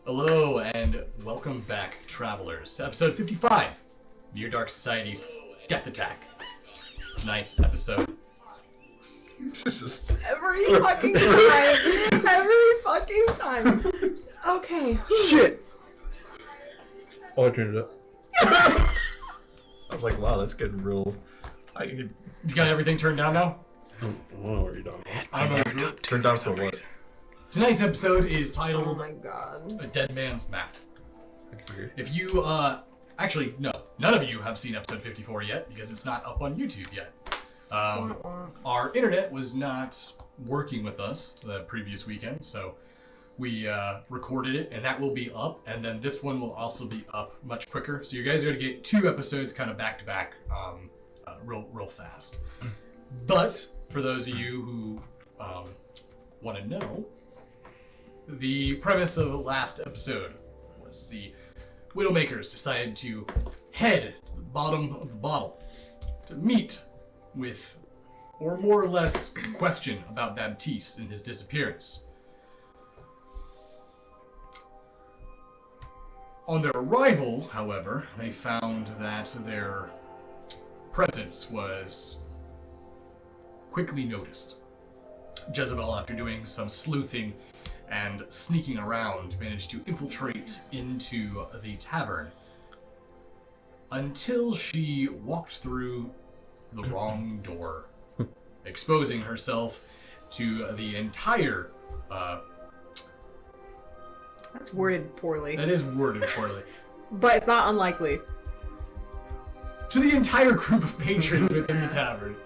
Hello and welcome back, travelers, to episode 55, NearDark Society's Death Attack. Tonight's episode. Every fucking time. Okay. Shit! Oh, I turned it up. I was like, wow, that's getting real. You got everything turned down now? I don't know what you're talking about. I don't know. Turned down for what? Tonight's episode is Oh titled my god. A Dead Man's Map. I can hear it. If you, actually, no, none of you have seen episode 54 yet because it's not up on YouTube yet. Our internet was not working with us the previous weekend, so we recorded it, and that will be up, and then this one will also be up much quicker. So you guys are going to get 2 episodes kind of back to back real fast. But for those of you who want to know, the premise of the last episode was the Widowmakers decided to head to the bottom of the bottle to meet with, or more or less question about Baptiste and his disappearance. On their arrival, however, they found that their presence was quickly noticed. Jezebel, after doing some sleuthing and sneaking around, managed to infiltrate into the tavern until she walked through the wrong door, exposing herself to the entire That's worded poorly. that is worded poorly, But it's not unlikely. to the entire group of patrons within the tavern.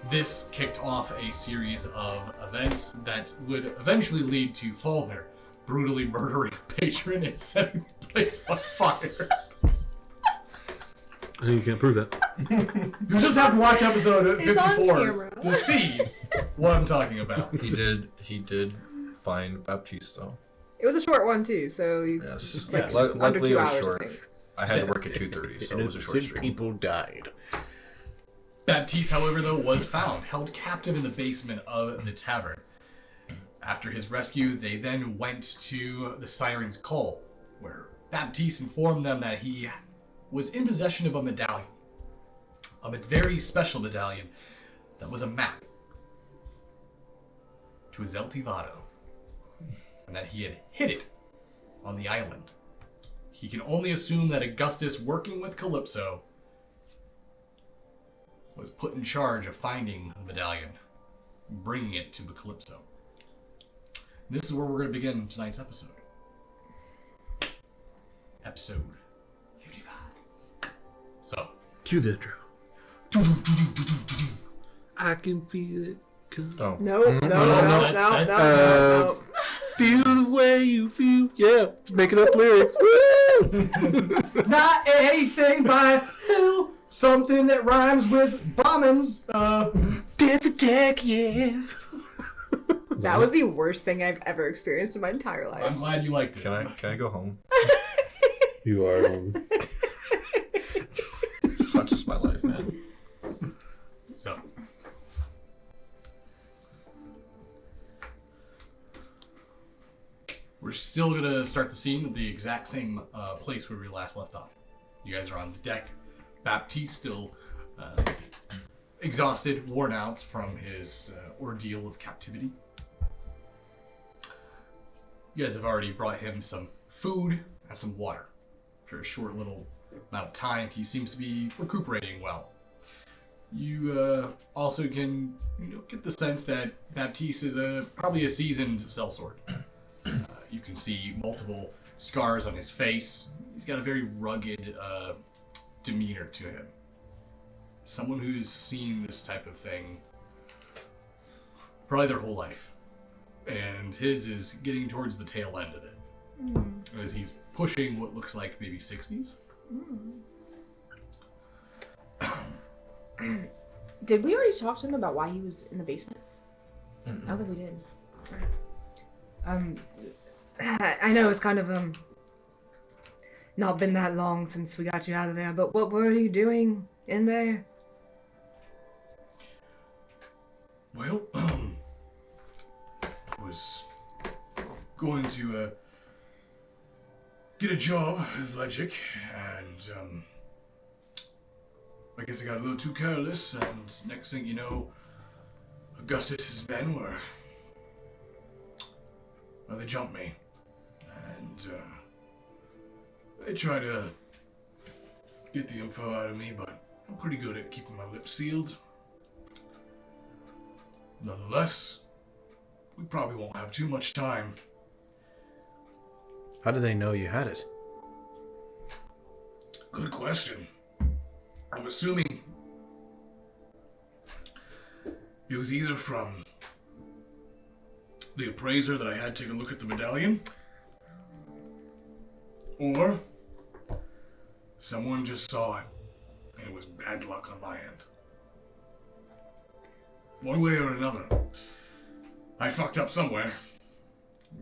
This kicked off a series of events that would eventually lead to Faulkner brutally murdering a patron and setting the place on fire. I think you can't prove that. You just have to watch episode It's on 54 camera. to see what I'm talking about. He did find Baptiste though. It was a short one too, so Yes. it's like Yes. under Luckily 2 it was hours, short. I think. I had to work at 2:30, so it was a short stream. People died. Baptiste, however, though, was found, held captive in the basement of the tavern. After his rescue, they then went to the Siren's Call, where Baptiste informed them that he was in possession of a medallion. A very special medallion that was a map to Zeltivado, and that he had hid it on the island. He can only assume that Augustus, working with Calypso, was put in charge of finding the medallion, bringing it to the Calypso. And this is where we're going to begin tonight's episode. Episode 55. So, Cue the intro. I can feel it come. Oh. No. Feel the way you feel. Yeah, making up lyrics. Woo! not anything by Phil. Something that rhymes with bombings. Death attack, yeah. That was the worst thing I've ever experienced in my entire life. I'm glad you liked it. Can I go home? You are home. Such is my life, man. So, we're still gonna start the scene at the exact same place where we last left off. You guys are on the deck. Baptiste still exhausted, worn out from his ordeal of captivity. You guys have already brought him some food and some water. After a short little amount of time, he seems to be recuperating well. You also can get the sense that Baptiste is probably a seasoned sellsword. You can see multiple scars on his face. He's got a very rugged demeanor to him. Someone who's seen this type of thing probably their whole life. And his is getting towards the tail end of it. As he's pushing what looks like maybe 60s. Did we already talk to him about why he was in the basement? I don't think we did. I know it's kind of not been that long since we got you out of there, but what were you doing in there? Well, I was going to get a job with Legic, and I guess I got a little too careless, and next thing you know, Augustus's men were... Well, they jumped me, and they tried to get the info out of me, but I'm pretty good at keeping my lips sealed. Nonetheless, we probably won't have too much time. How do they know you had it? Good question. I'm assuming it was either from the appraiser that I had take a look at the medallion, or someone just saw it, and it was bad luck on my end. One way or another, I fucked up somewhere.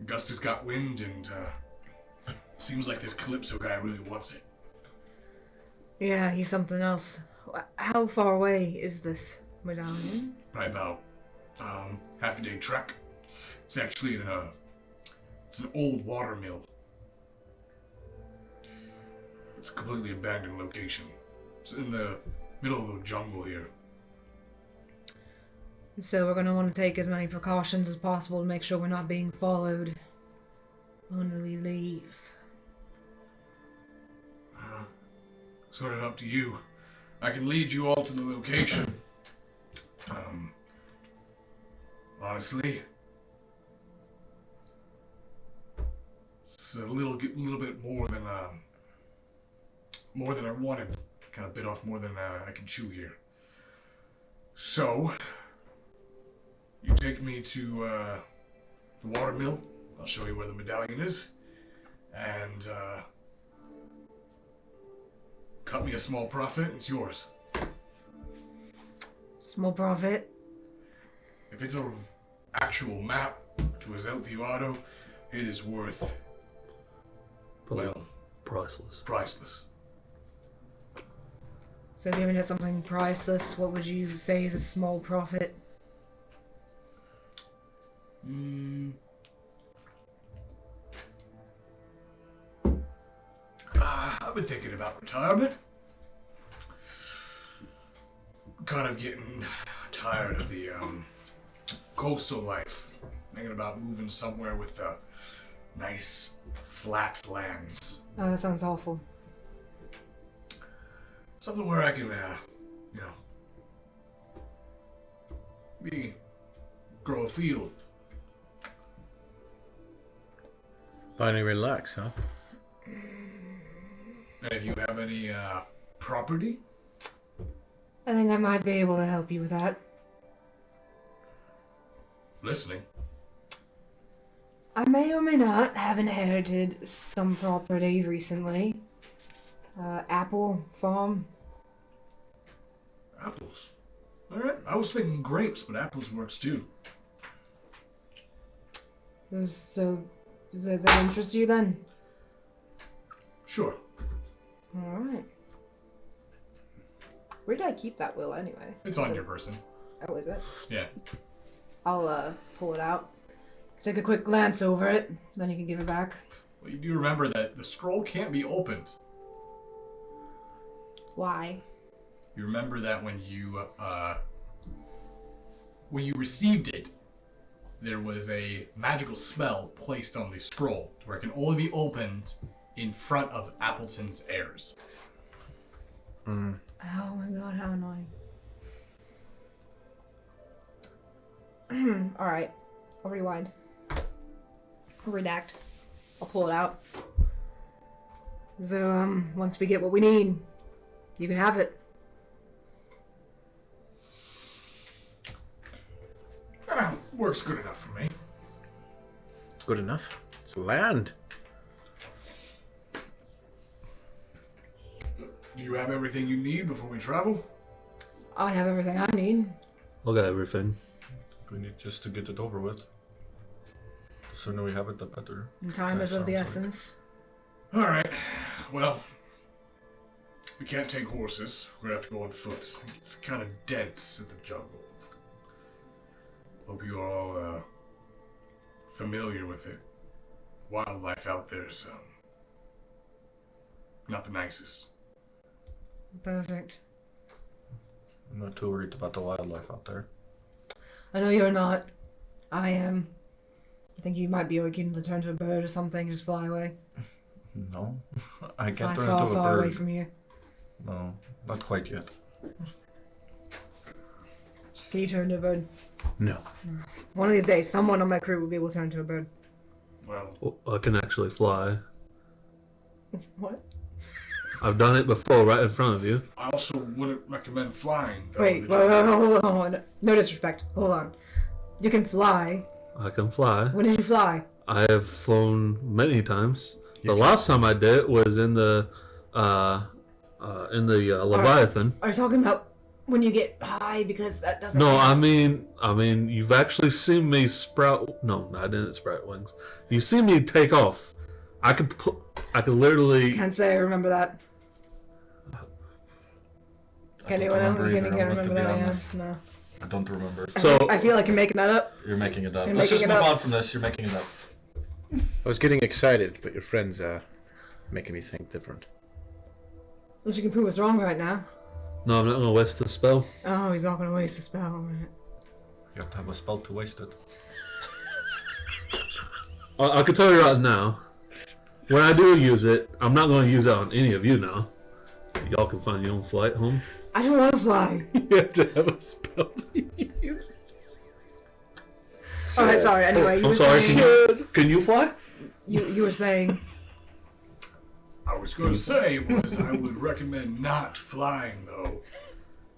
Augustus got wind, and seems like this Calypso guy really wants it. Yeah, he's something else. How far away is this medallion? Probably about half a day trek. It's actually it's an old water mill. It's a completely abandoned location. It's in the middle of the jungle here. So we're gonna want to take as many precautions as possible to make sure we're not being followed when we leave. Sort of up to you. I can lead you all to the location. Honestly, it's a little bit more than I wanted. Kind of bit off more than I can chew here. So, you take me to the water mill. I'll show you where the medallion is, and cut me a small profit. It's yours. Small profit. If it's an actual map to a Zeltiado, it is worth, well, Priceless. priceless. So given it's something priceless, what would you say is a small profit? I've been thinking about retirement. Kind of getting tired of the coastal life. Thinking about moving somewhere with nice flat lands. Oh, that sounds awful. Something where I can, maybe grow a field. Finally relax, huh? And if you have any property, I think I might be able to help you with that. listening. I may or may not have inherited some property recently. Apple farm. Apples. All right. I was thinking grapes, but apples works too. So, does that interest you then? Sure. Alright. Where did I keep that will anyway? It's on your person. Oh, is it? Yeah. I'll pull it out. Take a quick glance over it, then you can give it back. Well, you do remember that the scroll can't be opened. Why? You remember that when you received it, there was a magical spell placed on the scroll where it can only be opened in front of Appleton's heirs. Oh my god, how annoying. Alright. I'll rewind. I'll redact. I'll pull it out. So, once we get what we need, you can have it. Works good enough for me. Good enough. It's land. Do you have everything you need before we travel? I have everything I need. I'll get everything. We need just to get it over with. The sooner we have it, the better. And time That is of the sounds like- essence. Alright. Well, we can't take horses. We're gonna have to go on foot. It's kind of dense in the jungle. Hope you are all familiar with it. Wildlife out there is not the nicest. Perfect. I'm not too worried about the wildlife out there. I know you're not. I am. I think you might be looking to turn to a bird or something, just fly away. No, I Fly can't turn far, into a far away bird. from here. No, not quite yet. Can you turn into a bird? No. One of these days, someone on my crew will be able to turn into a bird. Well, I can actually fly. What? I've done it before, right in front of you. I also wouldn't recommend flying. Though, Wait, hold on. No disrespect. Hold on. You can fly. I can fly. When did you fly? I have flown many times. The last time I did it was in the Leviathan. Are you talking about when you get high? Because that doesn't. No, count. I mean, you've actually seen me sprout. No, I didn't sprout wings. You see me take off. I could literally. Can't say I remember that. Can anyone else remember to be that? honest. Yeah, no. I don't remember. So I feel like you're making that up. You're making it up. You're Let's just making it move up. on from this. You're making it up. I was getting excited, but your friends are making me think different. Unless you can prove us wrong right now. No, I'm not gonna waste the spell. Oh, he's not gonna waste a spell. Right. You have to have a spell to waste it. I can tell you right now. When I do use it, I'm not gonna use it on any of you now. Y'all can find your own flight home. I don't want to fly. You have to have a spell to use. All right, sorry. Anyway, you I'm were sorry. saying. Can you fly? You were saying. I was going to say was I would recommend not flying though.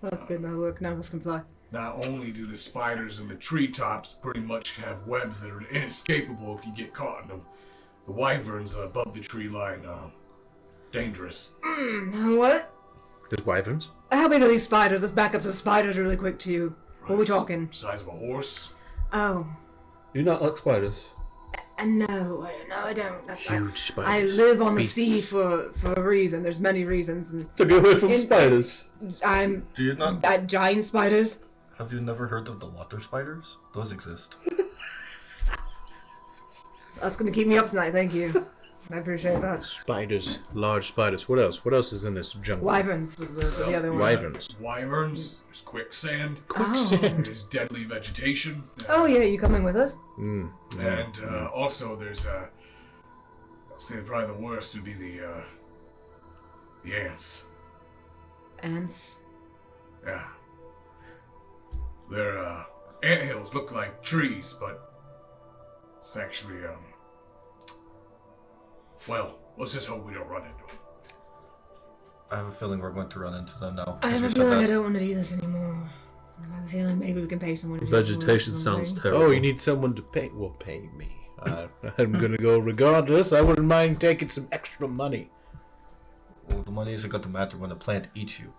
That's good. Now look, none of us can fly. Not only do the spiders in the treetops pretty much have webs that are inescapable if you get caught in them, the wyverns above the tree line are dangerous. What? There's wyverns. How big are these spiders? Let's back up to spiders really quick too. What are we talking? Size of a horse. Oh. You not like spiders? No, I don't. Huge I spiders. live on Beasts. the sea for a reason. There's many reasons, and To get away from In- spiders. I'm Do you not? giant spiders. Have you never heard of the water spiders? Those exist. That's gonna keep me up tonight. Thank you. I appreciate that. Spiders, large spiders. What else? What else is in this jungle? Wyverns was the other one. Wyverns. Wyverns. There's quicksand. Quicksand. There's deadly vegetation. Oh yeah, you coming with us? And also there's I'll say probably the worst would be the ants. Ants. Yeah. Their anthills look like trees, but it's actually well, let's just hope we don't run into them. I have a feeling we're going to run into them now. I have You a said feeling I that. don't want to do this anymore. I have a feeling maybe we can pay someone to do it for us or Vegetation something. sounds terrible. Oh, you need someone to pay? Well, pay me. I'm gonna go regardless. I wouldn't mind taking some extra money. Well, the money isn't going to matter when the plant eats you.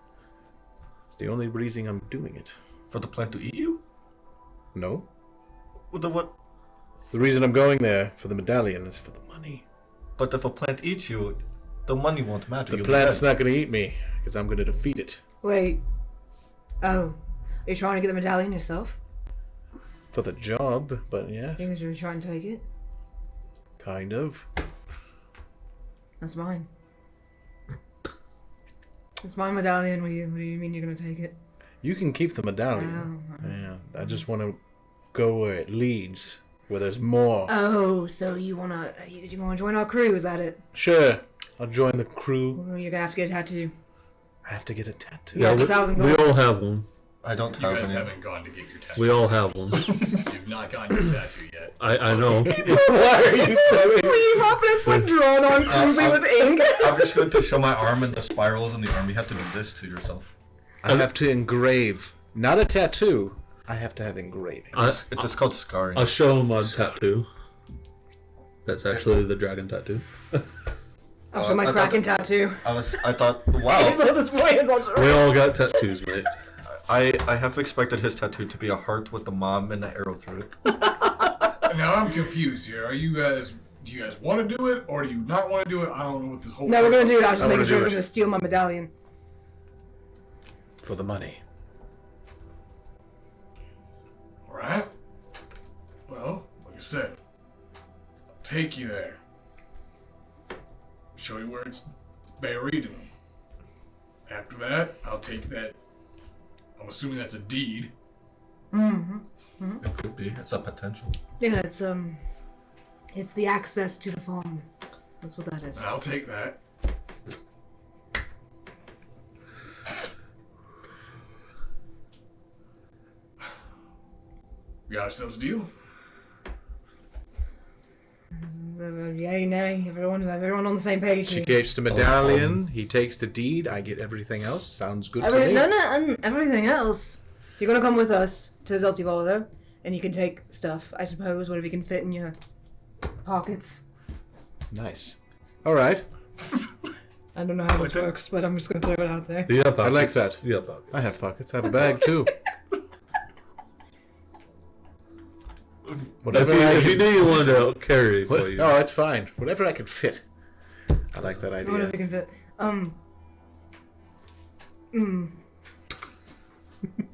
It's the only reason I'm doing it. For the plant to eat you? No? Well, then what? The reason I'm going there for the medallion is for the money. But if a plant eats you, the money won't matter. The You'll be plant's dead. not gonna eat me, because I'm gonna defeat it. Wait. Oh. Are you trying to get the medallion yourself? For the job, but yeah, Because you're trying to take it? kind of. That's mine. It's my medallion. What do you mean you're gonna take it? You can keep the medallion. Oh. Yeah, I just want to go where it leads, where there's more. Oh, so you wanna join our crew? Is that it? Sure, I'll join the crew. Well, you're gonna have to get a tattoo. I have to get a tattoo. Yeah, it's we, 1,000 we gold. all have one. I don't You have guys any. haven't gone to get your tattoo. We all have one. You've not gotten your tattoo yet. I know. Why are you saying? Sleeve up and it's like drawn on crudely with ink. I'm just going to show my arm and the spirals in the arm. You have to do this to yourself. I have to engrave, not a tattoo. I have to have engraving. It's just called scarring. I'll show him my tattoo. That's actually the dragon tattoo. I'll show my I thought Kraken tattoo. I thought, wow. At this point, it's all We all got tattoos, mate. I have expected his tattoo to be a heart with the mom and the arrow through it. Now I'm confused here. Do you guys want to do it or do you not want to do it? I don't know what this whole. No, we're gonna do it. I was just I wanna making sure do we're it. gonna steal my medallion. For the money. All right. Well, like I said, I'll take you there. Show you where it's buried. And after that, I'll take that. I'm assuming that's a deed. It could be. It's a potential. Yeah, it's the access to the farm. That's what that is. I'll take that. We got ourselves a deal. Yay, nay, everyone on the same page. She here. gets the medallion. He takes the deed. I get everything else. Sounds good to me. No, everything else. You're gonna come with us to Zeltivaldo, and you can take stuff, I suppose, whatever you can fit in your pockets. Nice. All right. I don't know how this works, but I'm just gonna throw it out there. Yeah, pockets. I like that. Yeah, pockets. I have pockets. I have a bag too. Whatever If you need one to carry for you. No, it's fine. Whatever I can fit. I like that idea. Whatever you can fit.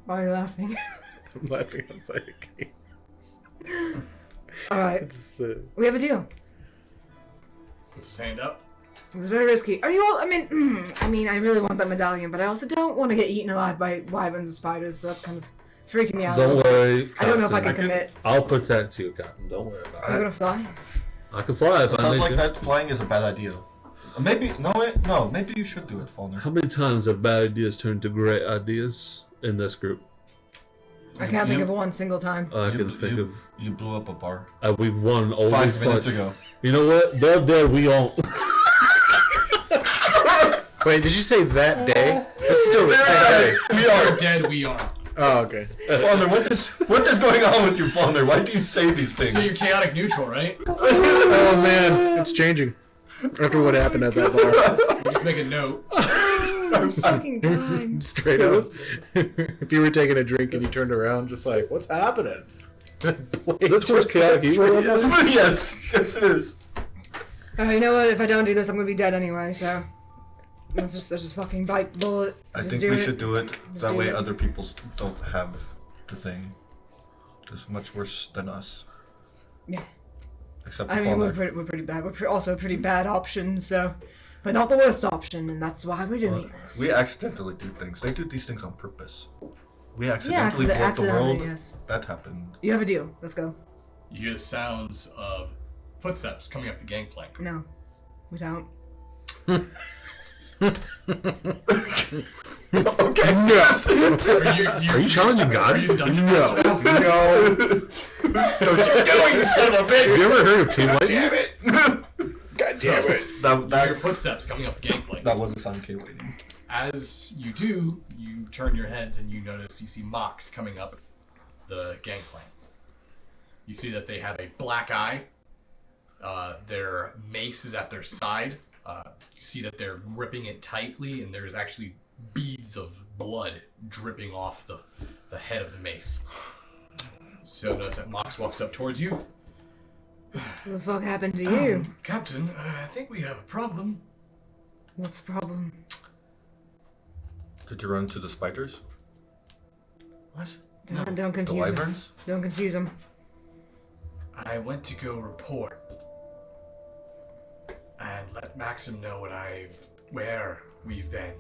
Why are you laughing? I'm laughing. I was like, okay. Alright. We have a deal. Puts his hand up. It's very risky. Are you all? I mean, I really want that medallion, but I also don't want to get eaten alive by wyverns and spiders, so that's kind of freaking me out. Don't worry, I don't know if I can Captain. commit. I'll protect you, Captain. Don't worry about Are you it. gonna fly? I can fly if I Sounds need like to. that flying is a bad idea. Maybe no. Maybe you should do it, Falner. How many times have bad ideas turned to great ideas in this group? I can't think of one single time. I can think of. You blew up a bar We've won all 5 these minutes fights. ago. You know what? They're dead. We don't. Wait, did you say that day? It's still the same day. We are dead, we are. Oh, okay. Falner, what is going on with you, Falner? Why do you say these things? So you're chaotic neutral, right? Oh man, it's changing. After what happened at that bar. Just make a note. Fucking time. Straight up. If you were taking a drink and you turned around, just like, what's happening? Is it towards chaotic evil? Yes, it is. You know what? If I don't do this, I'm gonna be dead anyway. So let's just fucking bite the bullet. I Just think do we it. should do it. That do way it. other people don't have the thing. It's much worse than us. Yeah. Except I for mean, we're Falner. pretty bad. We're also a pretty bad option. So, but not the worst option, and that's why we're doing this. We accidentally do things. They do these things on purpose. We accidentally blow up the accidentally, world. yes. That happened. You have a deal. Let's go. You hear the sounds of footsteps coming up the gangplank. No, we don't. Okay. Are you challenging God? Are you the dungeon master now? No. Don't you do it, you son of a bitch! Have you ever heard of King Lightning? Damn it! God damn it! You hear footsteps coming up the gangplank. That was a sound K waiting. As you do, you turn your heads and you notice you see Mox coming up the gangplank. You see that they have a black eye. Their mace is at their side. You see that they're gripping it tightly, and there's actually beads of blood dripping off the head of the mace. So notice that Mox walks up towards you. What the fuck happened to you? Captain, I think we have a problem. What's the problem? Did you run into the spiders? What? Don't The confuse them. wyverns? Don't confuse them. I went to go report and let Maxim know where we've been.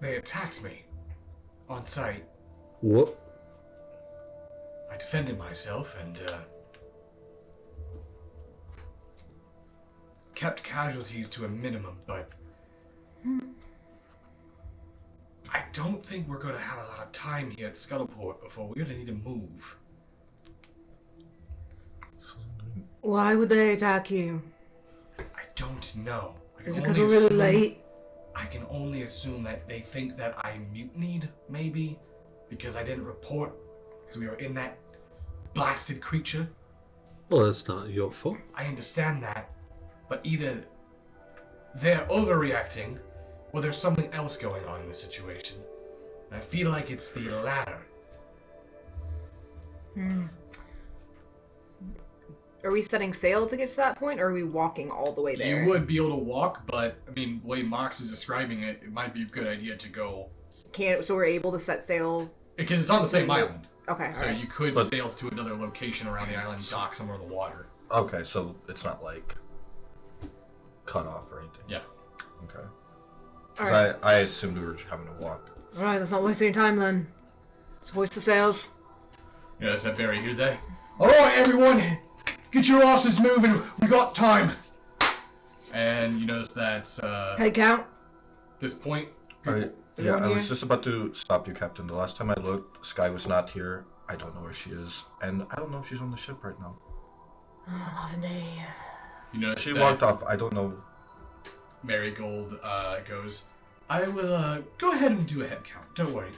They attacked me on sight. What? I defended myself and kept casualties to a minimum, but I don't think we're going to have a lot of time here at Scuttleport before we're going to need to move. Why would they attack you? I don't know. I can Is it because only we're really assume- late? I can only assume that they think that I mutinied, maybe, because I didn't report, because we were in that blasted creature. Well, that's not your fault. I understand that, but either they're overreacting, or there's something else going on in the situation. And I feel like it's the latter. Are we setting sail to get to that point, or are we walking all the way there? You would be able to walk, but, I mean, the way Mox is describing it, it might be a good idea to go, So we're able to set sail. because it's on the same island. Okay, So alright. you could sail to another location around the island, dock somewhere in the water. Okay, so it's not like cut off or anything. Yeah. Okay. All 'Cause right. I assumed we were having to walk. All right, let's not waste any time then. Let's hoist the sails. You notice that Barry hears that. All right, everyone, get your asses moving. We got time. And you notice that Head count. this point, Yeah, Everyone I here? was just about to stop you, Captain. The last time I looked, Sky was not here. I don't know where she is. And I don't know if she's on the ship right now. Lavender. you notice She that walked off. I don't know. Marigold goes, I will go ahead and do a head count. Don't worry.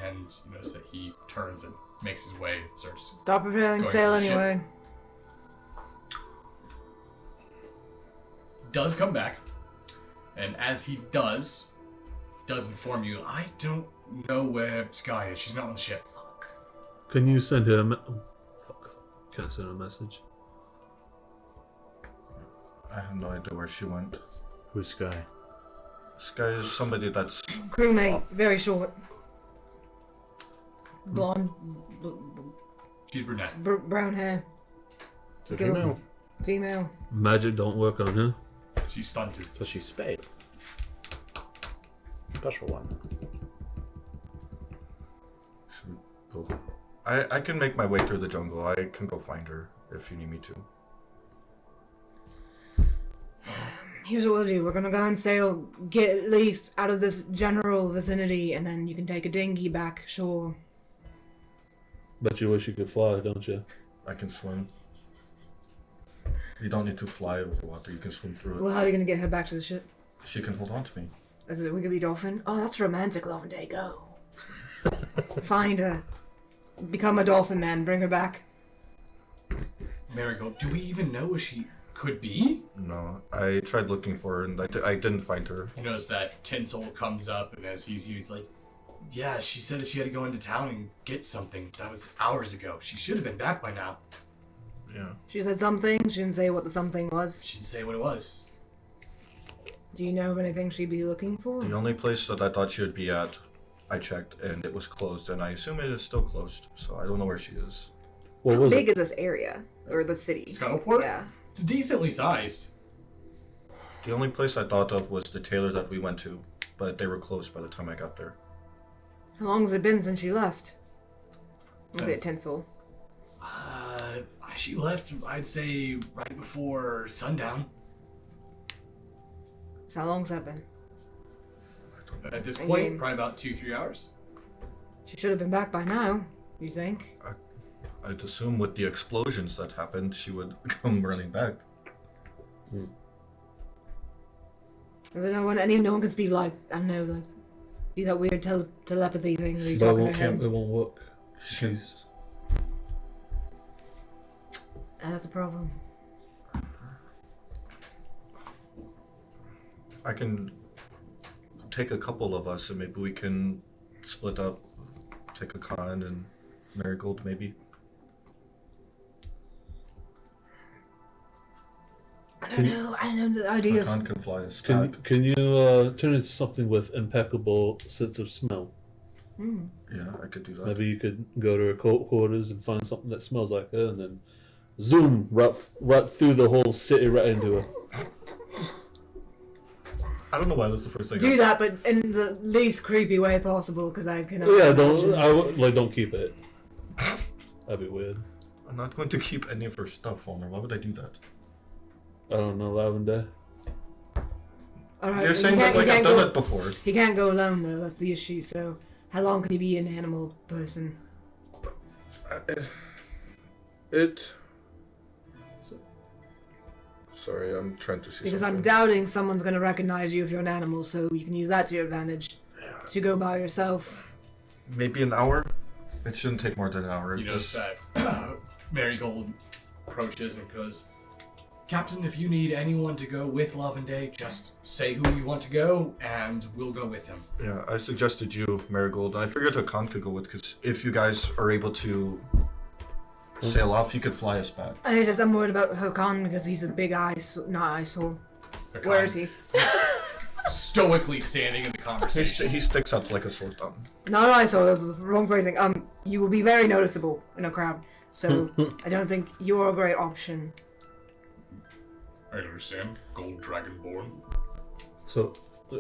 And you notice that he turns and makes his way, starts Stop preparing Going sail to the ship. anyway. does come back, and as he does inform you, I don't know where Sky is. She's not on the ship. Fuck. Can you send her fuck. Can I send her a message? I have no idea where she went. Who's Sky? Sky is somebody that's... Crewmate, very short. Blonde, She's brunette. brown hair. It's a Give her- female. Female. Magic don't work on her. She's stunted. So she's spade. Special one. I can make my way through the jungle. I can go find her if you need me to. Here's what we'll do. We're gonna go and sail, get at least out of this general vicinity, and then you can take a dinghy back shore. Bet you wish you could fly, don't you? I can swim. You don't need to fly over water. You can swim through it. Well, how are you gonna get her back to the ship? She can hold on to me. Is it we could be dolphin? Oh, that's romantic, Lavender. Go. Find her. Become a dolphin man. Bring her back. Marigold, do we even know where she could be? No, I tried looking for her and I didn't find her. You notice that Tinsel comes up, and as he's like, yeah, she said that she had to go into town and get something. That was hours ago. She should have been back by now. Yeah. She said something. She didn't say what the something was. She didn't say what it was. Do you know of anything she'd be looking for? The only place that I thought she would be at, I checked and it was closed, and I assume it is still closed. So I don't know where she is. What How was big it? is this area? Or the city? Scuttleport? Yeah. It's decently sized. The only place I thought of was the tailor that we went to, but they were closed by the time I got there. How long has it been since she left? Look at Since- Tinsel. She left, I'd say, right before sundown. How long's that been? At this And point, game. probably about 2-3 hours. She should have been back by now, you think? I'd assume with the explosions that happened, she would come running back. Is there no one can speak like, I don't know, like, do that weird telepathy thing where you But talk it in won't, their head? it won't work. She's That's a problem. I can take a couple of us and maybe we can split up, take a con and Marigold maybe. I don't know the idea A is... con can fly us Can back. can you turn into something with impeccable sense of smell? Yeah, I could do that. Maybe you could go to her quarters and find something that smells like her, and then zoom right through the whole city right into her. I don't know why that's the first thing. Do that, but in the least creepy way possible, because I can... Yeah, don't keep it. That'd be weird. I'm not going to keep any of her stuff on her. Why would I do that? I don't know, Lavender. Alright, You're he saying can't- that like he I've can't done go- it before. He can't go alone, though. That's the issue. So, how long can he be an animal person? Sorry, I'm trying to see Because I'm something. doubting someone's going to recognize you if you're an animal, so you can use that to your advantage. To go by yourself. Maybe an hour? It shouldn't take more than an hour. You notice that Marigold approaches and goes, Captain, if you need anyone to go with Lavender, just say who you want to go, and we'll go with him. Yeah, I suggested you, Marigold, and I figured Hakan could go with, because if you guys are able to sail off, you could fly us back. I'm worried about Hakan because he's a big eyesore. Where is he? Stoically standing in the conversation. He sticks up like a sore thumb. Not an eyesore, that's the wrong phrasing. You will be very noticeable in a crowd. So, I don't think you're a great option. I understand. Gold Dragonborn. So,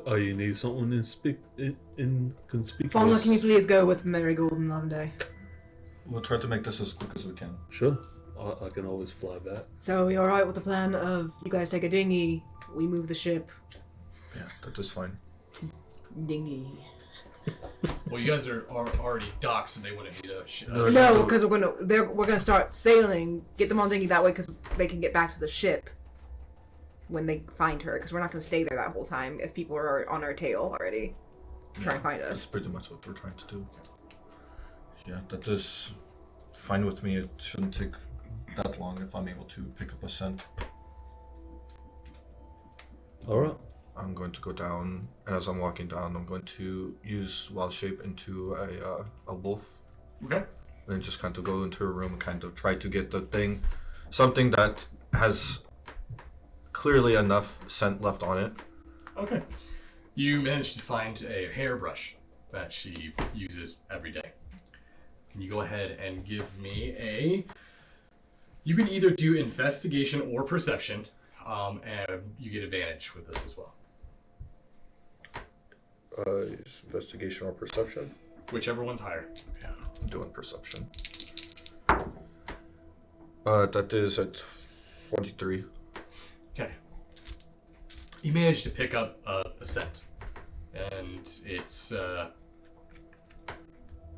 you need someone inconspicuous? Fauna, can you please go with Marigold and Lavender? We'll try to make this as quick as we can. Sure. I can always fly back. So, are you alright with the plan of you guys take a dinghy, we move the ship? Yeah, that is fine. Dinghy. Well, you guys are already docked, so they wouldn't need a No, because we're gonna start sailing, get them on dinghy that way, because they can get back to the ship when they find her. Because we're not gonna stay there that whole time if people are on our tail already trying to find That's us. pretty much what we're trying to do. Yeah, that is fine with me. It shouldn't take that long if I'm able to pick up a scent. Alright. I'm going to go down, and as I'm walking down, I'm going to use wild shape into a wolf. Okay. And just kind of go into a room and kind of try to get the thing, something that has clearly enough scent left on it. Okay. You managed to find a hairbrush that she uses every day. Can you go ahead and give me a... You can either do investigation or perception, and you get advantage with this as well. Investigation or perception? Whichever one's higher. Yeah, I'm doing perception. That is at 23. Okay. You manage to pick up a scent, and it's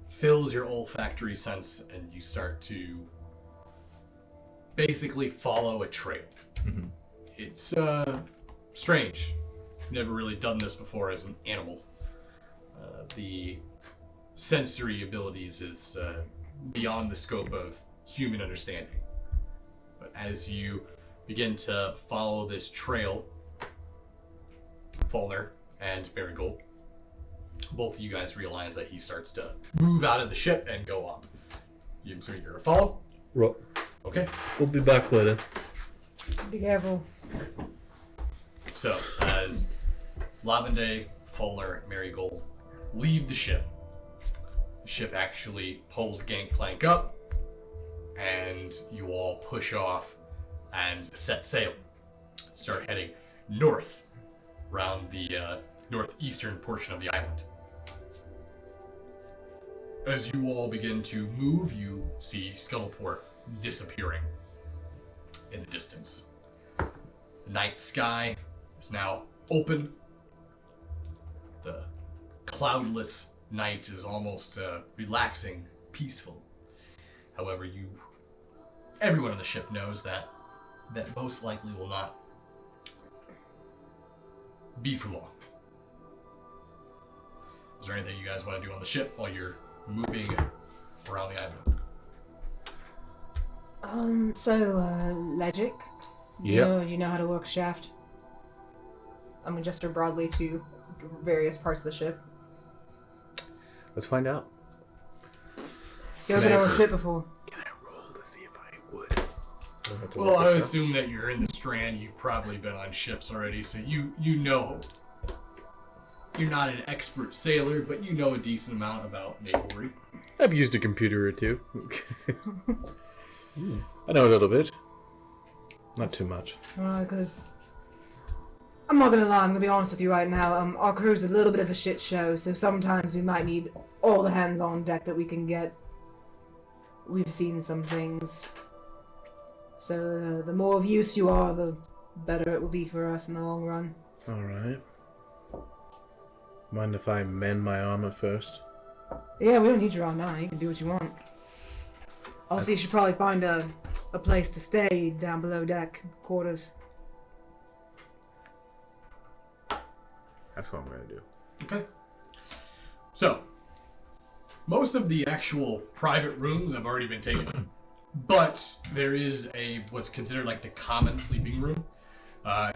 fills your olfactory sense, and you start to basically follow a trail. Mm-hmm. It's strange. Never really done this before as an animal. The sensory abilities is beyond the scope of human understanding. But as you begin to follow this trail, Fulner and Marigold, both of you guys realize that he starts to move out of the ship and go up. So you're gonna follow? Okay. We'll be back later. Be careful. So as Lavender, Fulner, Marigold leave the ship actually pulls the gangplank up, and you all push off and set sail. Start heading north around the northeastern portion of the island. As you all begin to move, you see Scuttleport disappearing in the distance. The night sky is now open. The cloudless night is almost relaxing, peaceful. However, everyone on the ship knows that most likely will not be for long. Is there anything you guys want to do on the ship while you're moving around the island? Logic. Yeah. You know how to work a shaft? I'm gonna gesture broadly to various parts of the ship. Let's find out. You ever been on a ship before? Can I roll to see if I would? Well, I assume that you're in the Strand. You've probably been on ships already, so you know. You're not an expert sailor, but you know a decent amount about navalry. I've used a computer or two. I know a little bit. Not too much. Because I'm not gonna lie, I'm gonna be honest with you right now. Our crew's a little bit of a shit show, so sometimes we might need all the hands on deck that we can get. We've seen some things. So the more of use you are, the better it will be for us in the long run. Alright. Mind if I mend my armor first? Yeah, we don't need you right now. You can do what you want. Also, you should probably find a place to stay down below deck quarters. That's what I'm gonna do. Okay. So, most of the actual private rooms have already been taken, but there is what's considered like the common sleeping room.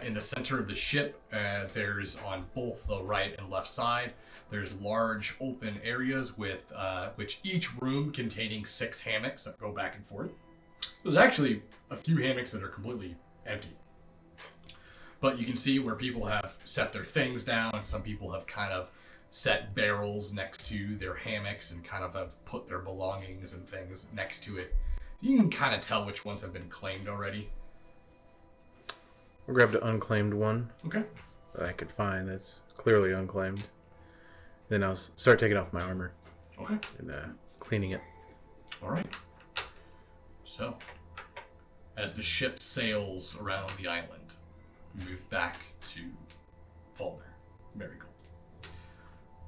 In the center of the ship, there's on both the right and left side, there's large open areas with which each room containing 6 hammocks that go back and forth. There's actually a few hammocks that are completely empty. But you can see where people have set their things down, and some people have kind of set barrels next to their hammocks and kind of have put their belongings and things next to it. You can kind of tell which ones have been claimed already. I grabbed an unclaimed one Okay. that I could find that's clearly unclaimed. Then I'll start taking off my armor Okay. and cleaning it. All right. So, as the ship sails around the island, we move back to Faulkner, Marigold.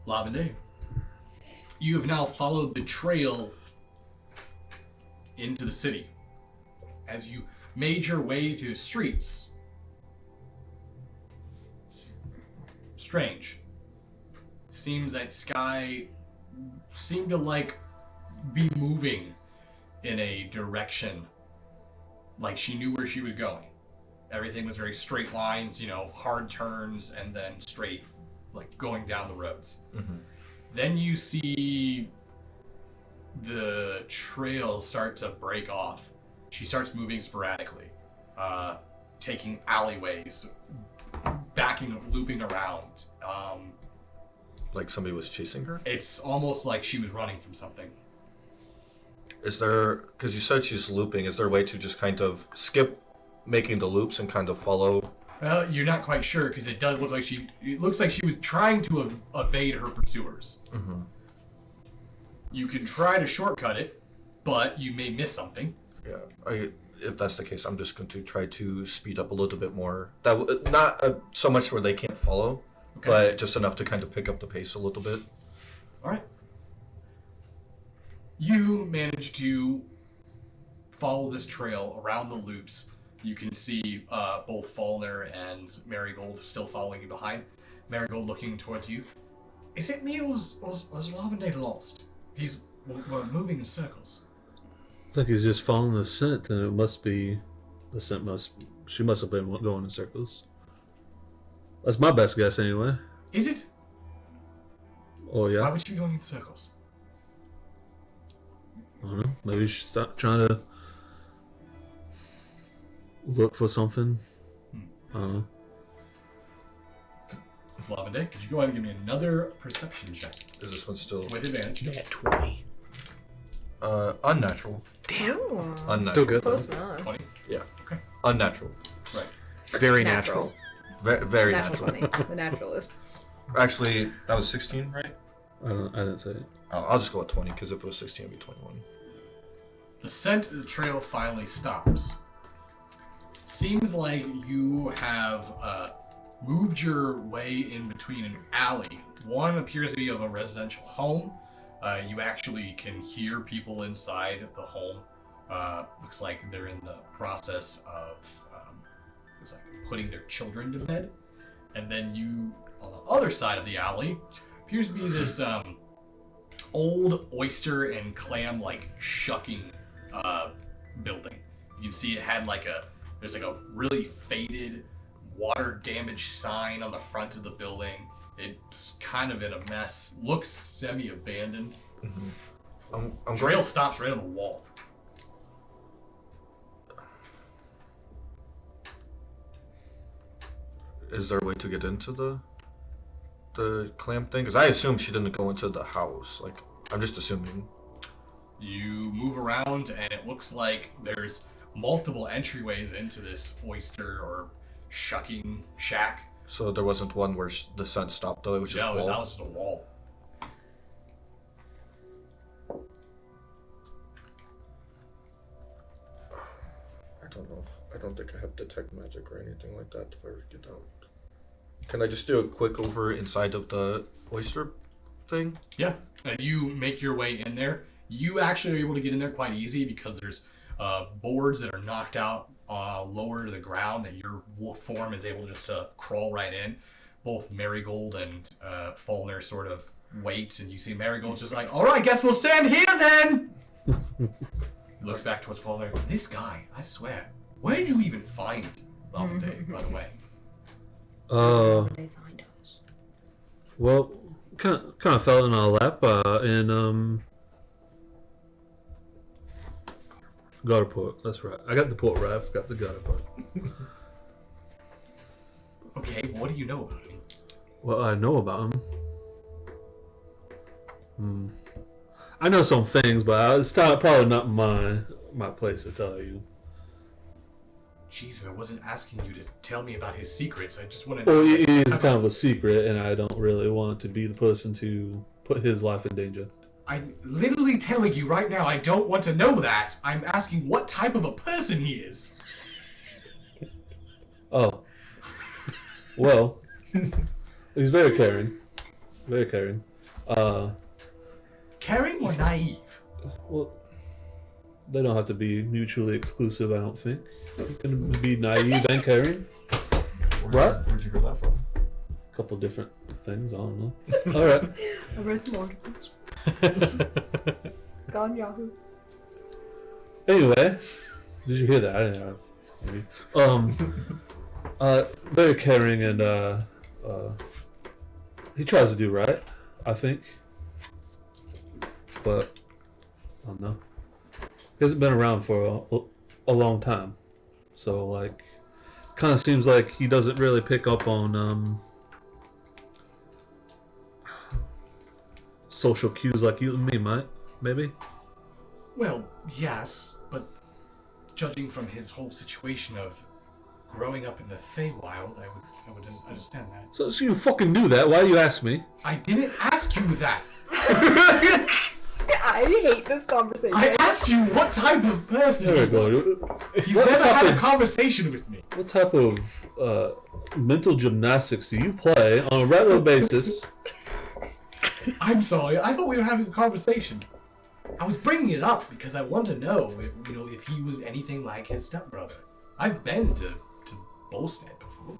Lavender, you have now followed the trail into the city. As you made your way through the streets, it's strange. Seems that Sky seemed to be moving in a direction like she knew where she was going. Everything was very straight lines, hard turns, and then straight, going down the roads. Then you see the trail start to break off. She starts moving sporadically, taking alleyways, looping around. Like somebody was chasing her? It's almost like she was running from something. Is there, because you said she's looping, is there a way to just kind of skip making the loops and kind of follow? Well, you're not quite sure because it does look like it looks like she was trying to evade her pursuers. You can try to shortcut it, but you may miss something. Yeah, if that's the case, I'm just going to try to speed up a little bit more. Not so much where they can't follow, but just enough to kind of pick up the pace a little bit. All right. You manage to follow this trail around the loops. You can see both Faulkner and Marigold still following you behind. Marigold looking towards you. Is it me or was Lavender lost? We're moving in circles. I think he's just following the scent, and it must be the scent she must have been going in circles. That's my best guess, anyway. Is it? Oh yeah. Why would she be going in circles? I don't know. Maybe she's trying to look for something. I don't know. Lavender, could you go ahead and give me another perception check Is this one still with advantage? At 20. unnatural? Ooh, Unnatural. Still good though. close enough. 20. Yeah. Okay. Unnatural. Right. Very natural. Very Natural natural. 20. The naturalist. Actually, that was 16, right? I didn't say it. I'll just go with 20, because if it was 16, it'd be 21. The scent of the trail finally stops. Seems like you have moved your way in between an alley. One appears to be of a residential home. You actually can hear people inside the home. Looks like they're in the process of putting their children to bed. And then you, on the other side of the alley, appears to be this old oyster and clam shucking building. You can see it had there's a really faded, water damaged sign on the front of the building. It's kind of in a mess. Looks semi-abandoned. Trail stops right on the wall. Is there a way to get into the clam thing? Because I assume she didn't go into the house. I'm just assuming. You move around, and it looks like there's multiple entryways into this oyster or shucking shack. So there wasn't one where the scent stopped, though? It was just No, wall? that was just a wall. I don't think I have detect magic or anything like that if I ever get out. Can I just do a quick over inside of the oyster thing? Yeah. As you make your way in there, you actually are able to get in there quite easy because there's boards that are knocked out lower to the ground that your wolf form is able just to crawl right in. Both Marigold and Faulkner sort of wait, and you see Marigold just like, all right, guess we'll stand here then. He looks back towards Faulkner. This guy, I swear, where did you even find Lavender, by the way? They find us. Well, kind of fell in our lap in Garderport. That's right. I got the port right. I forgot the Garderport. Okay, what do you know about him? What I know about him. I know some things, but it's probably not my place to tell you. Jesus, I wasn't asking you to tell me about his secrets. I just want to Well, know. it is kind of a secret, and I don't really want to be the person to put his life in danger. I'm literally telling you right now, I don't want to know that. I'm asking what type of a person he is. Oh. Well, he's very caring. Very caring. Caring or naive? Well, they don't have to be mutually exclusive, I don't think. You can be naive and caring. What? Where'd you hear that from? A couple different things, I don't know. Alright. I read some articles. Gone Yahoo. Anyway, did you hear that? I didn't have. Very caring and he tries to do right, I think. But I don't know. He hasn't been around for a long time, so like, kind of seems like he doesn't really pick up on social cues like you and me might, maybe. Well, yes, but judging from his whole situation of growing up in the Feywild, I would understand that. So you fucking knew that. Why do you ask me? I didn't ask you that. I hate this conversation. I asked you what type of person There he we was. go. He's What never type had a of- conversation with me. What type of mental gymnastics do you play on a regular basis? I'm sorry, I thought we were having a conversation. I was bringing it up because I want to know, if he was anything like his stepbrother. I've been to Bolstead before.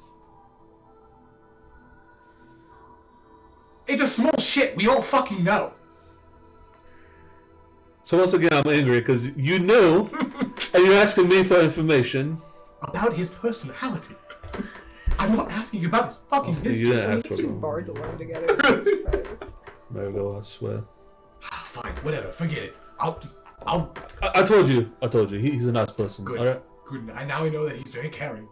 It's a small shit, we all fucking know. So once again, I'm angry because you knew, and you're asking me for information. About his personality. I'm not asking you about his fucking You history. didn't ask for Two it. bards alone together. I'm surprised. There we go. I swear. Fine, whatever, forget it. I'll I told you. He's a nice person. good. All right. Good. Now I know that he's very caring.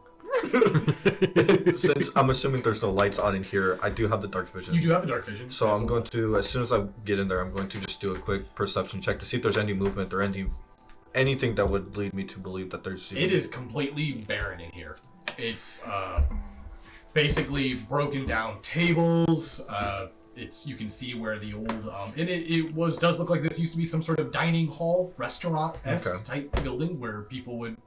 Since I'm assuming there's no lights on in here, I do have the dark vision. You do have a dark vision. So That's I'm a going lot. to, as soon as I get in there, I'm going to just do a quick perception check to see if there's any movement or anything that would lead me to believe that there's. It is completely barren in here. It's basically broken down tables. You can see where the old and it does look like this used to be some sort of dining hall, restaurant-esque Okay. type building where people would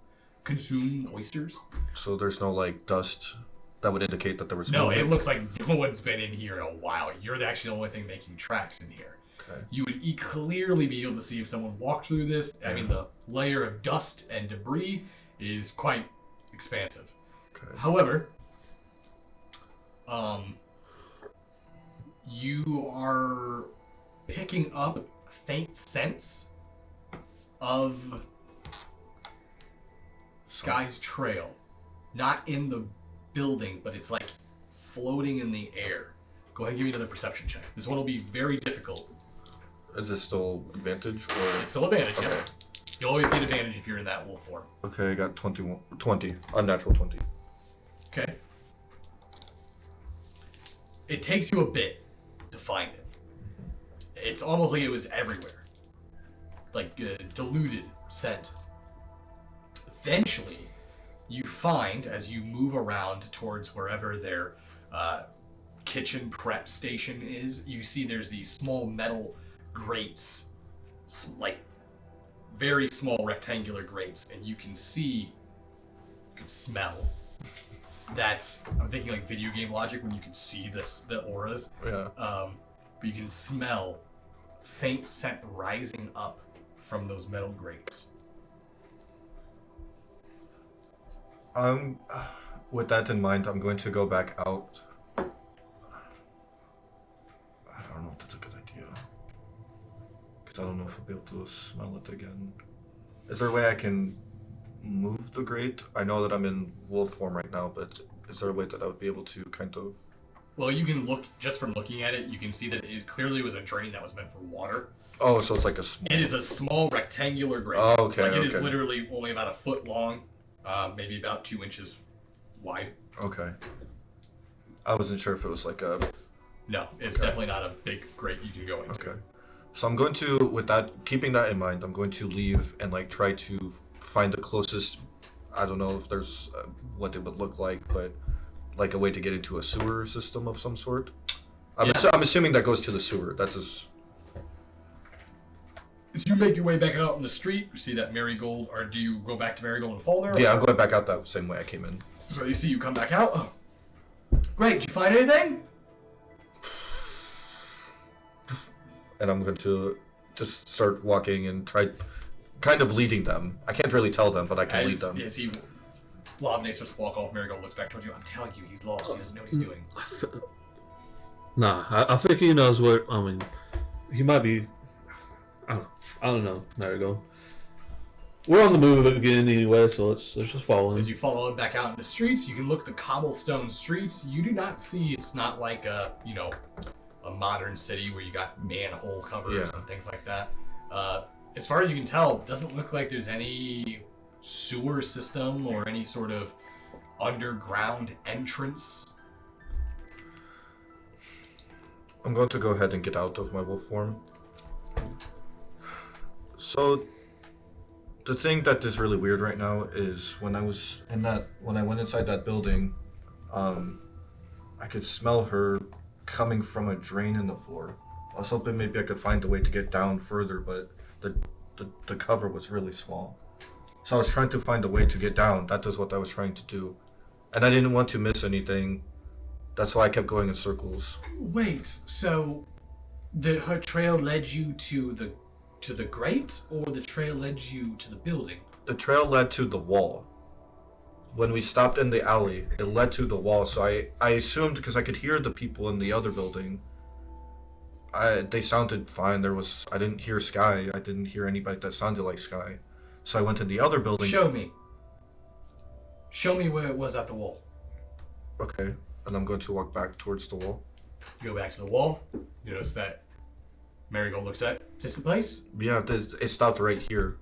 consume oysters. So there's no like dust that would indicate that there was. No, movement. it looks like no one's been in here in a while. You're actually the only thing making tracks in here. Okay. You would clearly be able to see if someone walked through this. I mean, the layer of dust and debris is quite expansive. Okay. However, you are picking up faint scents of Sky's trail. Not in the building, but it's like floating in the air. Go ahead and give me another perception check. This one will be very difficult. Is this still advantage or? It's still advantage, yeah. Okay. You'll always get advantage if you're in that wolf form. Okay, I got 20, unnatural 20. Okay. It takes you a bit to find it. It's almost like it was everywhere. Like diluted scent. Eventually, you find, as you move around towards wherever their kitchen prep station is, you see there's these small metal grates, like very small rectangular grates, and you can smell. That's, I'm thinking like video game logic when you can see the auras. Yeah. But you can smell faint scent rising up from those metal grates. With that in mind, I'm going to go back out. I don't know if that's a good idea. Because I don't know if I'll be able to smell it again. Is there a way I can move the grate? I know that I'm in wolf form right now, but is there a way that I would be able to kind of... Well, you can look, just from looking at it, you can see that it clearly was a drain that was meant for water. Oh, so it's like a small... It is a small rectangular grate. Oh, okay, Like it is okay. literally only about a foot long, maybe about 2 inches wide. Okay. I wasn't sure if it was like a... No, it's Okay. definitely not a big grate you can go into. Okay. So I'm going to, with that, keeping that in mind, I'm going to leave and like try to find the closest I don't know if there's what it would look like, but like a way to get into a sewer system of some sort. I'm assuming that goes to the sewer. That is. As you make your way back out in the street, you see that Marigold, or do you go back to Marigold and fall there? Yeah, I'm going back out that same way I came in. So you see you come back out. Oh. Great, did you find anything? And I'm going to just start walking and try kind of leading them. I can't really tell them, but I can lead them. As he Lobney starts to walk off, Marigold looks back towards you. I'm telling you, he's lost. He doesn't know what he's doing. Nah, I think he knows what. I mean, he might be. I don't know. There we go. We're on the move again anyway, so let's just follow him. As you follow him back out in the streets, you can look at the cobblestone streets. You do not see. It's not like a modern city where you got manhole covers and things like that. As far as you can tell, it doesn't look like there's any sewer system or any sort of underground entrance. I'm going to go ahead and get out of my wolf form. So, the thing that is really weird right now is when I went inside that building, I could smell her coming from a drain in the floor. I was hoping maybe I could find a way to get down further, but the cover was really small. So I was trying to find a way to get down. That is what I was trying to do. And I didn't want to miss anything. That's why I kept going in circles. Wait, so her trail led you to the grate, or the trail led you to the building? The trail led to the wall. When we stopped in the alley, it led to the wall, so I assumed, because I could hear the people in the other building, they sounded fine. I didn't hear Sky. I didn't hear anybody that sounded like Sky. So I went to the other building. Show me where it was at the wall. Okay, and I'm going to walk back towards the wall. You go back to the wall. You notice that Marigold looks at, is this the place? Yeah, it stopped right here.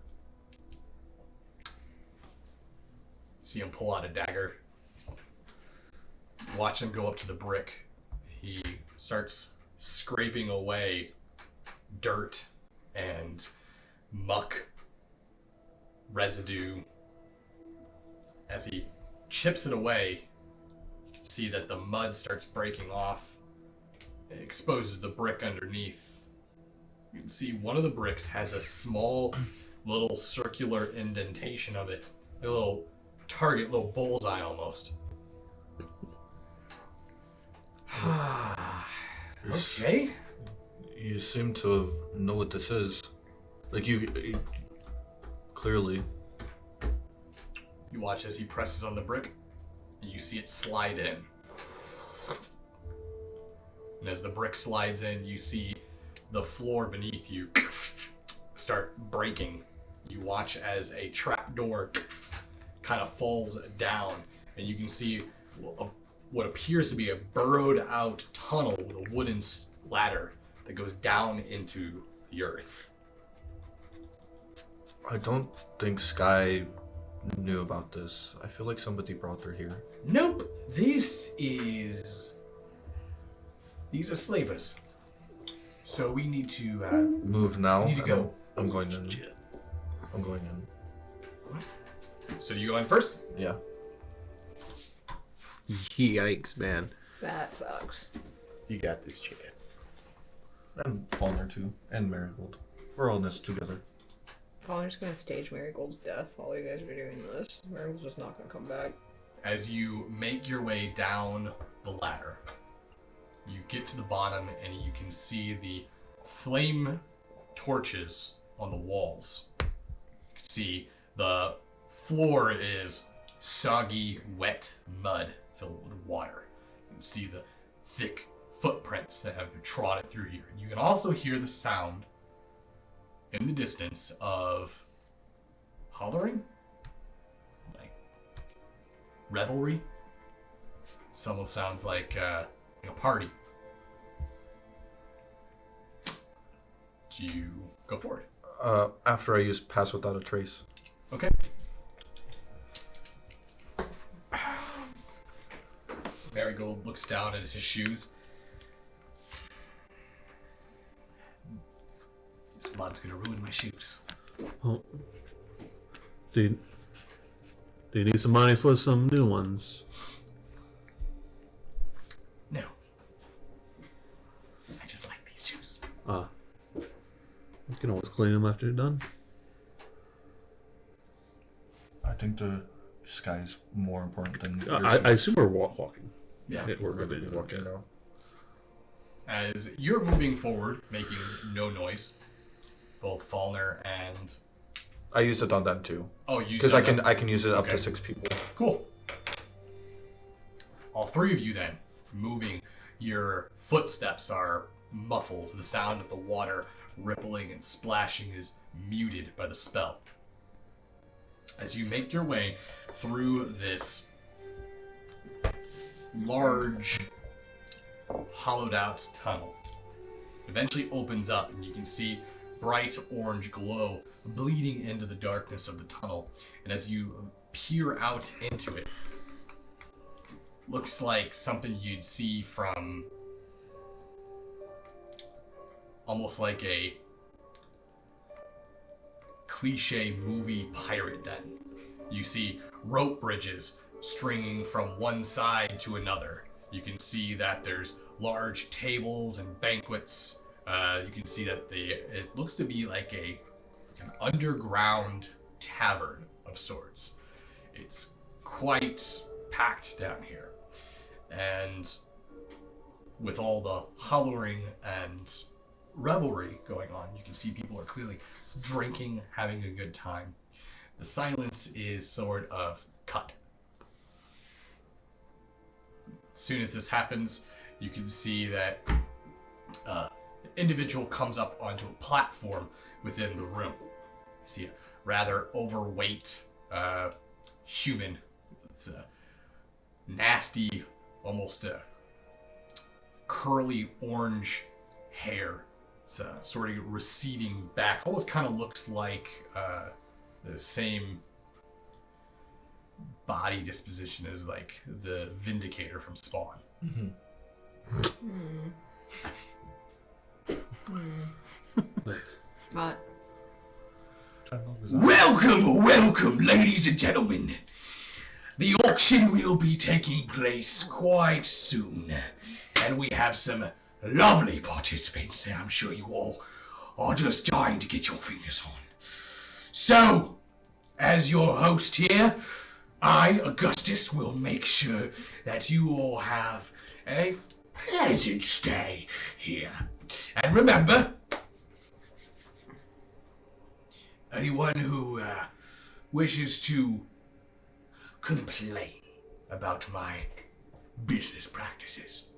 See him pull out a dagger. Watch him go up to the brick. He starts scraping away dirt and muck residue. As he chips it away, you can see that the mud starts breaking off. It exposes the brick underneath. You can see one of the bricks has a small little circular indentation of it. A little target, little bullseye almost. Okay. You seem to know what this is. Like you clearly. You watch as he presses on the brick, and you see it slide in. And as the brick slides in, you see the floor beneath you start breaking. You watch as a trapdoor kind of falls down, and you can see what appears to be a burrowed out tunnel with a wooden ladder that goes down into the earth. I don't think Sky knew about this. I feel like somebody brought her here. Nope. These are slavers. So we need to Move now. need to go. I'm going in. I'm going in. So do you go in first? Yeah. Yikes, man. That sucks. You got this, Chad. And Faulkner too. And Marigold. We're all in this together. Oh, I'm just gonna stage Marigold's death while you guys are doing this. Marigold's just not gonna come back. As you make your way down the ladder, you get to the bottom and you can see the flame torches on the walls. You can see the floor is soggy, wet mud filled with water. You can see the thick footprints that have been trodden through here. You can also hear the sound in the distance of hollering, like revelry. It almost sounds like a party. Do you go for it? After I use Pass Without a Trace. Okay. Marigold looks down at his shoes. This mud's gonna ruin my shoes. Oh, dude, Do you need some money for some new ones? No. I just like these shoes. You can always clean them after you're done. I think the sky is more important than. I assume we're walking. Yeah. We're going to be walking now. As you're moving forward, making no noise, both Fallner and... I use it on them too. Oh, you Because said I can use it up Okay. to 6 people. Cool. All three of you then, moving, your footsteps are muffled. The sound of the water rippling and splashing is muted by the spell. As you make your way through this large, hollowed out tunnel, eventually opens up and you can see bright orange glow bleeding into the darkness of the tunnel. And as you peer out into it, looks like something you'd see from almost like a cliche movie pirate den. You see rope bridges stringing from one side to another. You can see that there's large tables and banquets. You can see that it looks to be like an underground tavern of sorts. It's quite packed down here. And with all the hollering and revelry going on, you can see people are clearly drinking, having a good time. The silence is sort of cut. As soon as this happens, you can see that an individual comes up onto a platform within the room. You see a rather overweight human. It's a nasty, almost curly orange hair. It's sort of receding back. Almost kind of looks like the same body disposition as like the Vindicator from Spawn. Nice. But Welcome, ladies and gentlemen. The auction will be taking place quite soon, and we have some lovely participants that I'm sure you all are just dying to get your fingers on. So, as your host here, I, Augustus, will make sure that you all have a pleasant stay here. And remember, anyone who wishes to complain about my business practices,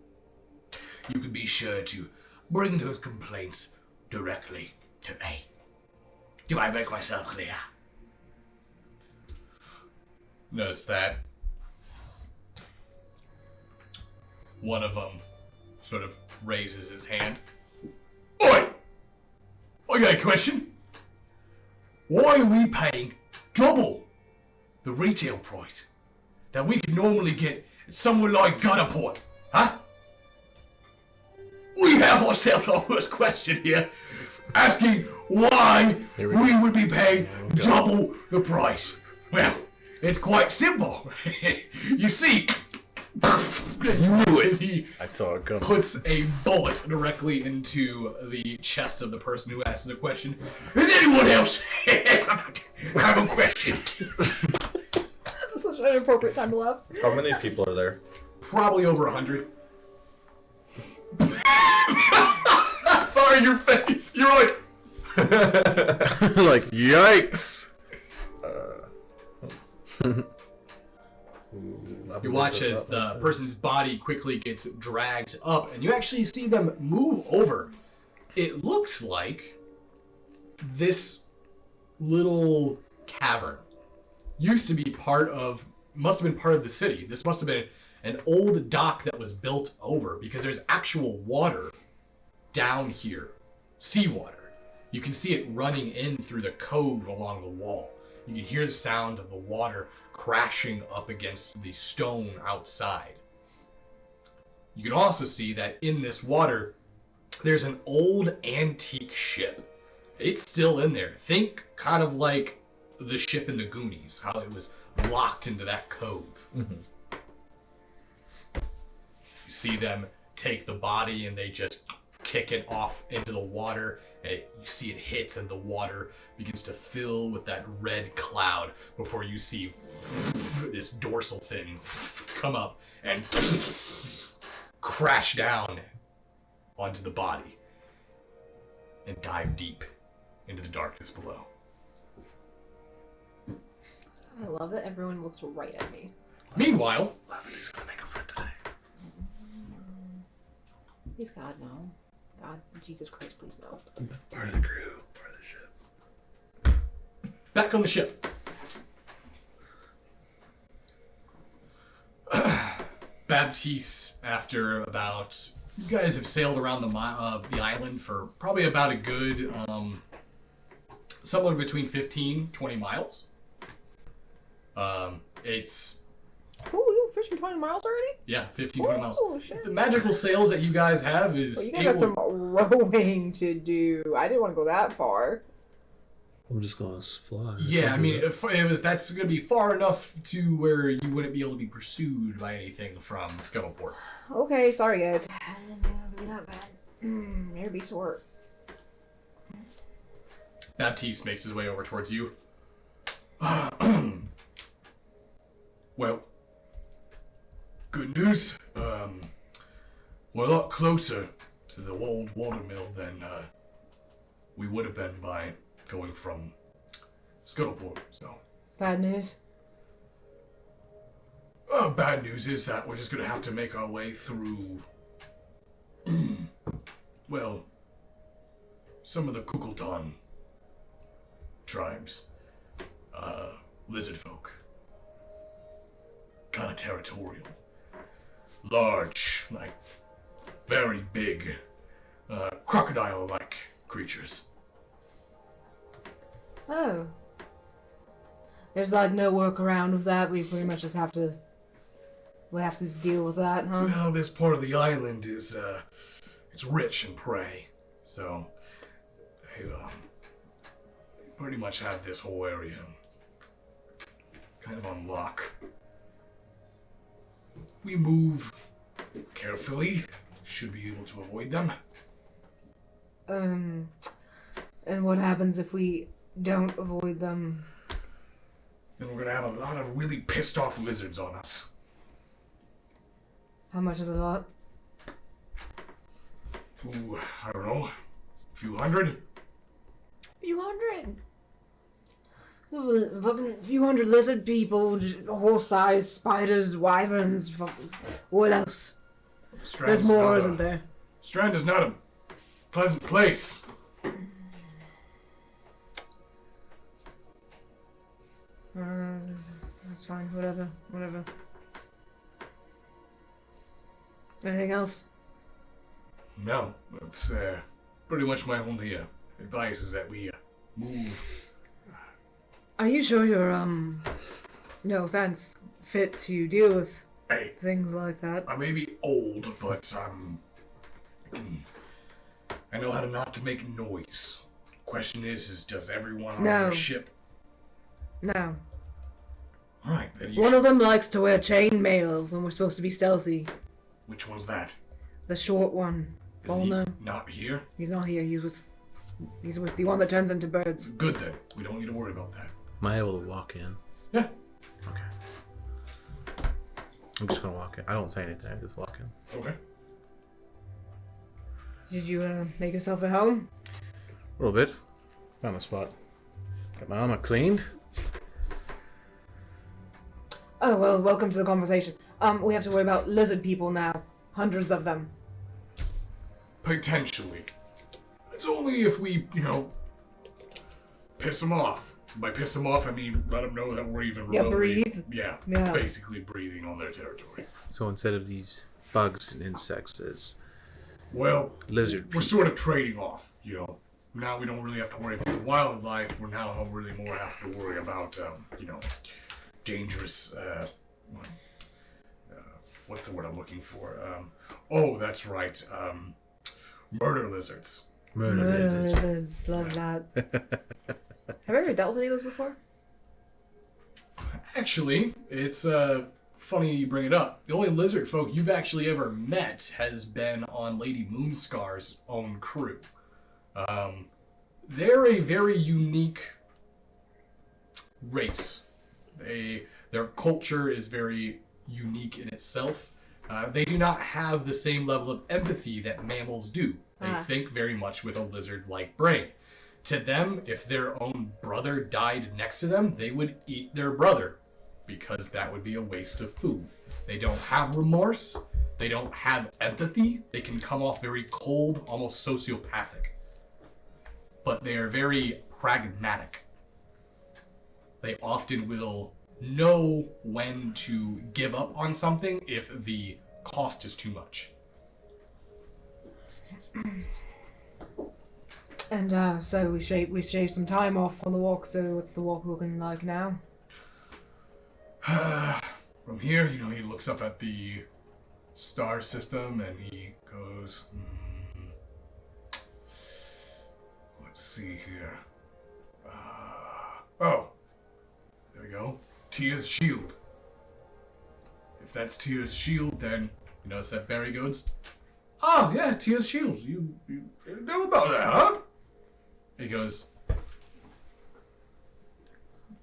you can be sure to bring those complaints directly to me. Do I make myself clear? Notice that one of them sort of raises his hand. Oi! I got a question. Why are we paying double the retail price that we can normally get at somewhere like Gunnerport? Huh? We have ourselves our first question here, asking why we would be paying double the price. Well, it's quite simple. You see, he I saw it coming. puts a bullet directly into the chest of the person who asks the question. Does anyone else have a question? this is such an inappropriate time to laugh. How many people are there? Probably over 100. Sorry, your face. You're like... Like, yikes! You watch as the person's body quickly gets dragged up, and you actually see them move over. It looks like this little cavern used to be must have been part of the city. This must have been an old dock that was built over, because there's actual water down here, seawater. You can see it running in through the cove along the wall. You can hear the sound of the water crashing up against the stone outside. You can also see that in this water, there's an old antique ship. It's still in there. Think kind of like the ship in the Goonies, how it was locked into that cove. Mm-hmm. You see them take the body and they just kick it off into the water, and you see it hit, and the water begins to fill with that red cloud before you see this dorsal fin come up and crash down onto the body and dive deep into the darkness below. I love that everyone looks right at me. Meanwhile, Lavender's gonna make a friend today. Please, God, no. God, Jesus Christ, please, no. Part of the crew, part of the ship. back on the ship. Baptiste, after about... You guys have sailed around the island for probably about a good... somewhere between 15, 20 miles. It's... Oh, we were fishing 20 miles already? Yeah, 15, 20 miles. Oh, shit. The magical sails that you guys have is... Well, you guys got some rowing to do. I didn't want to go that far. I'm just gonna fly. Yeah, I mean, that's going to be far enough to where you wouldn't be able to be pursued by anything from Scuttleport. Okay, sorry, guys. I didn't think it would be that bad. Maybe be sore. Baptiste makes his way over towards you. Well, good news. We're a lot closer to the old watermill than we would have been by going from Scuttleport. So, Bad news? bad news is that we're just gonna have to make our way through. Well, some of the Kukultan tribes, lizard folk. Kind of territorial. Large, like, very big, crocodile-like creatures. Oh. There's like no workaround with that. We pretty much just have to... We have to deal with that, huh? Well, this part of the island is, it's rich in prey. So, they pretty much have this whole area kind of on lock. We move carefully, should be able to avoid them. And what happens if we don't avoid them? Then we're gonna have a lot of really pissed off lizards on us. How much is a lot? Ooh, I don't know, a few hundred? Few hundred. Fucking few hundred lizard people, just horse-sized spiders, wyverns, fucking... What else? There's more, isn't there? Strand is not a pleasant place. That's fine, whatever. Anything else? No, that's pretty much my only advice is that we move. Are you sure you're, no offense, fit to deal with Hey, things like that? I may be old, but I know how to not to make noise. Question is does everyone on No. the ship? No. All right, then you. One of them likes to wear chainmail when we're supposed to be stealthy. Which one's that? The short one. Is Oh he no, not here? he's not here. He's with the one that turns into birds. Good then. We don't need to worry about that. Am I able to walk in? Yeah. Okay. I'm just gonna walk in. I don't say anything. I just walk in. Okay. Did you make yourself at home? A little bit. Found a spot. Got my armor cleaned. Oh well, welcome to the conversation. We have to worry about lizard people now. Hundreds of them. Potentially. It's only if we, piss them off. By piss them off, I mean let them know that we're even remotely... breathe. Yeah, Yeah. basically breathing on their territory. So instead of these bugs and insects, it's Well, lizard we're people. sort of trading off, Now we don't really have to worry about the wildlife. We now don't really more have to worry about, dangerous, what's the word I'm looking for? That's right. Murder lizards. Murder lizards. Love that. Have you ever dealt with any of those before? Actually, it's funny you bring it up. The only lizard folk you've actually ever met has been on Lady Moonscar's own crew. They're a very unique race. Their culture is very unique in itself. They do not have the same level of empathy that mammals do. They think very much with a lizard-like brain. To them, if their own brother died next to them, they would eat their brother because that would be a waste of food. They don't have remorse. They don't have empathy. They can come off very cold, almost sociopathic. But they are very pragmatic. They often will know when to give up on something if the cost is too much. And so we shaved some time off on the walk. So what's the walk looking like now? From here, he looks up at the star system and he goes, let's see here. Oh, there we go. Tia's shield. If that's Tia's shield, then you notice that Barry goes, oh, yeah, Tia's shield. You know about that, huh? He goes,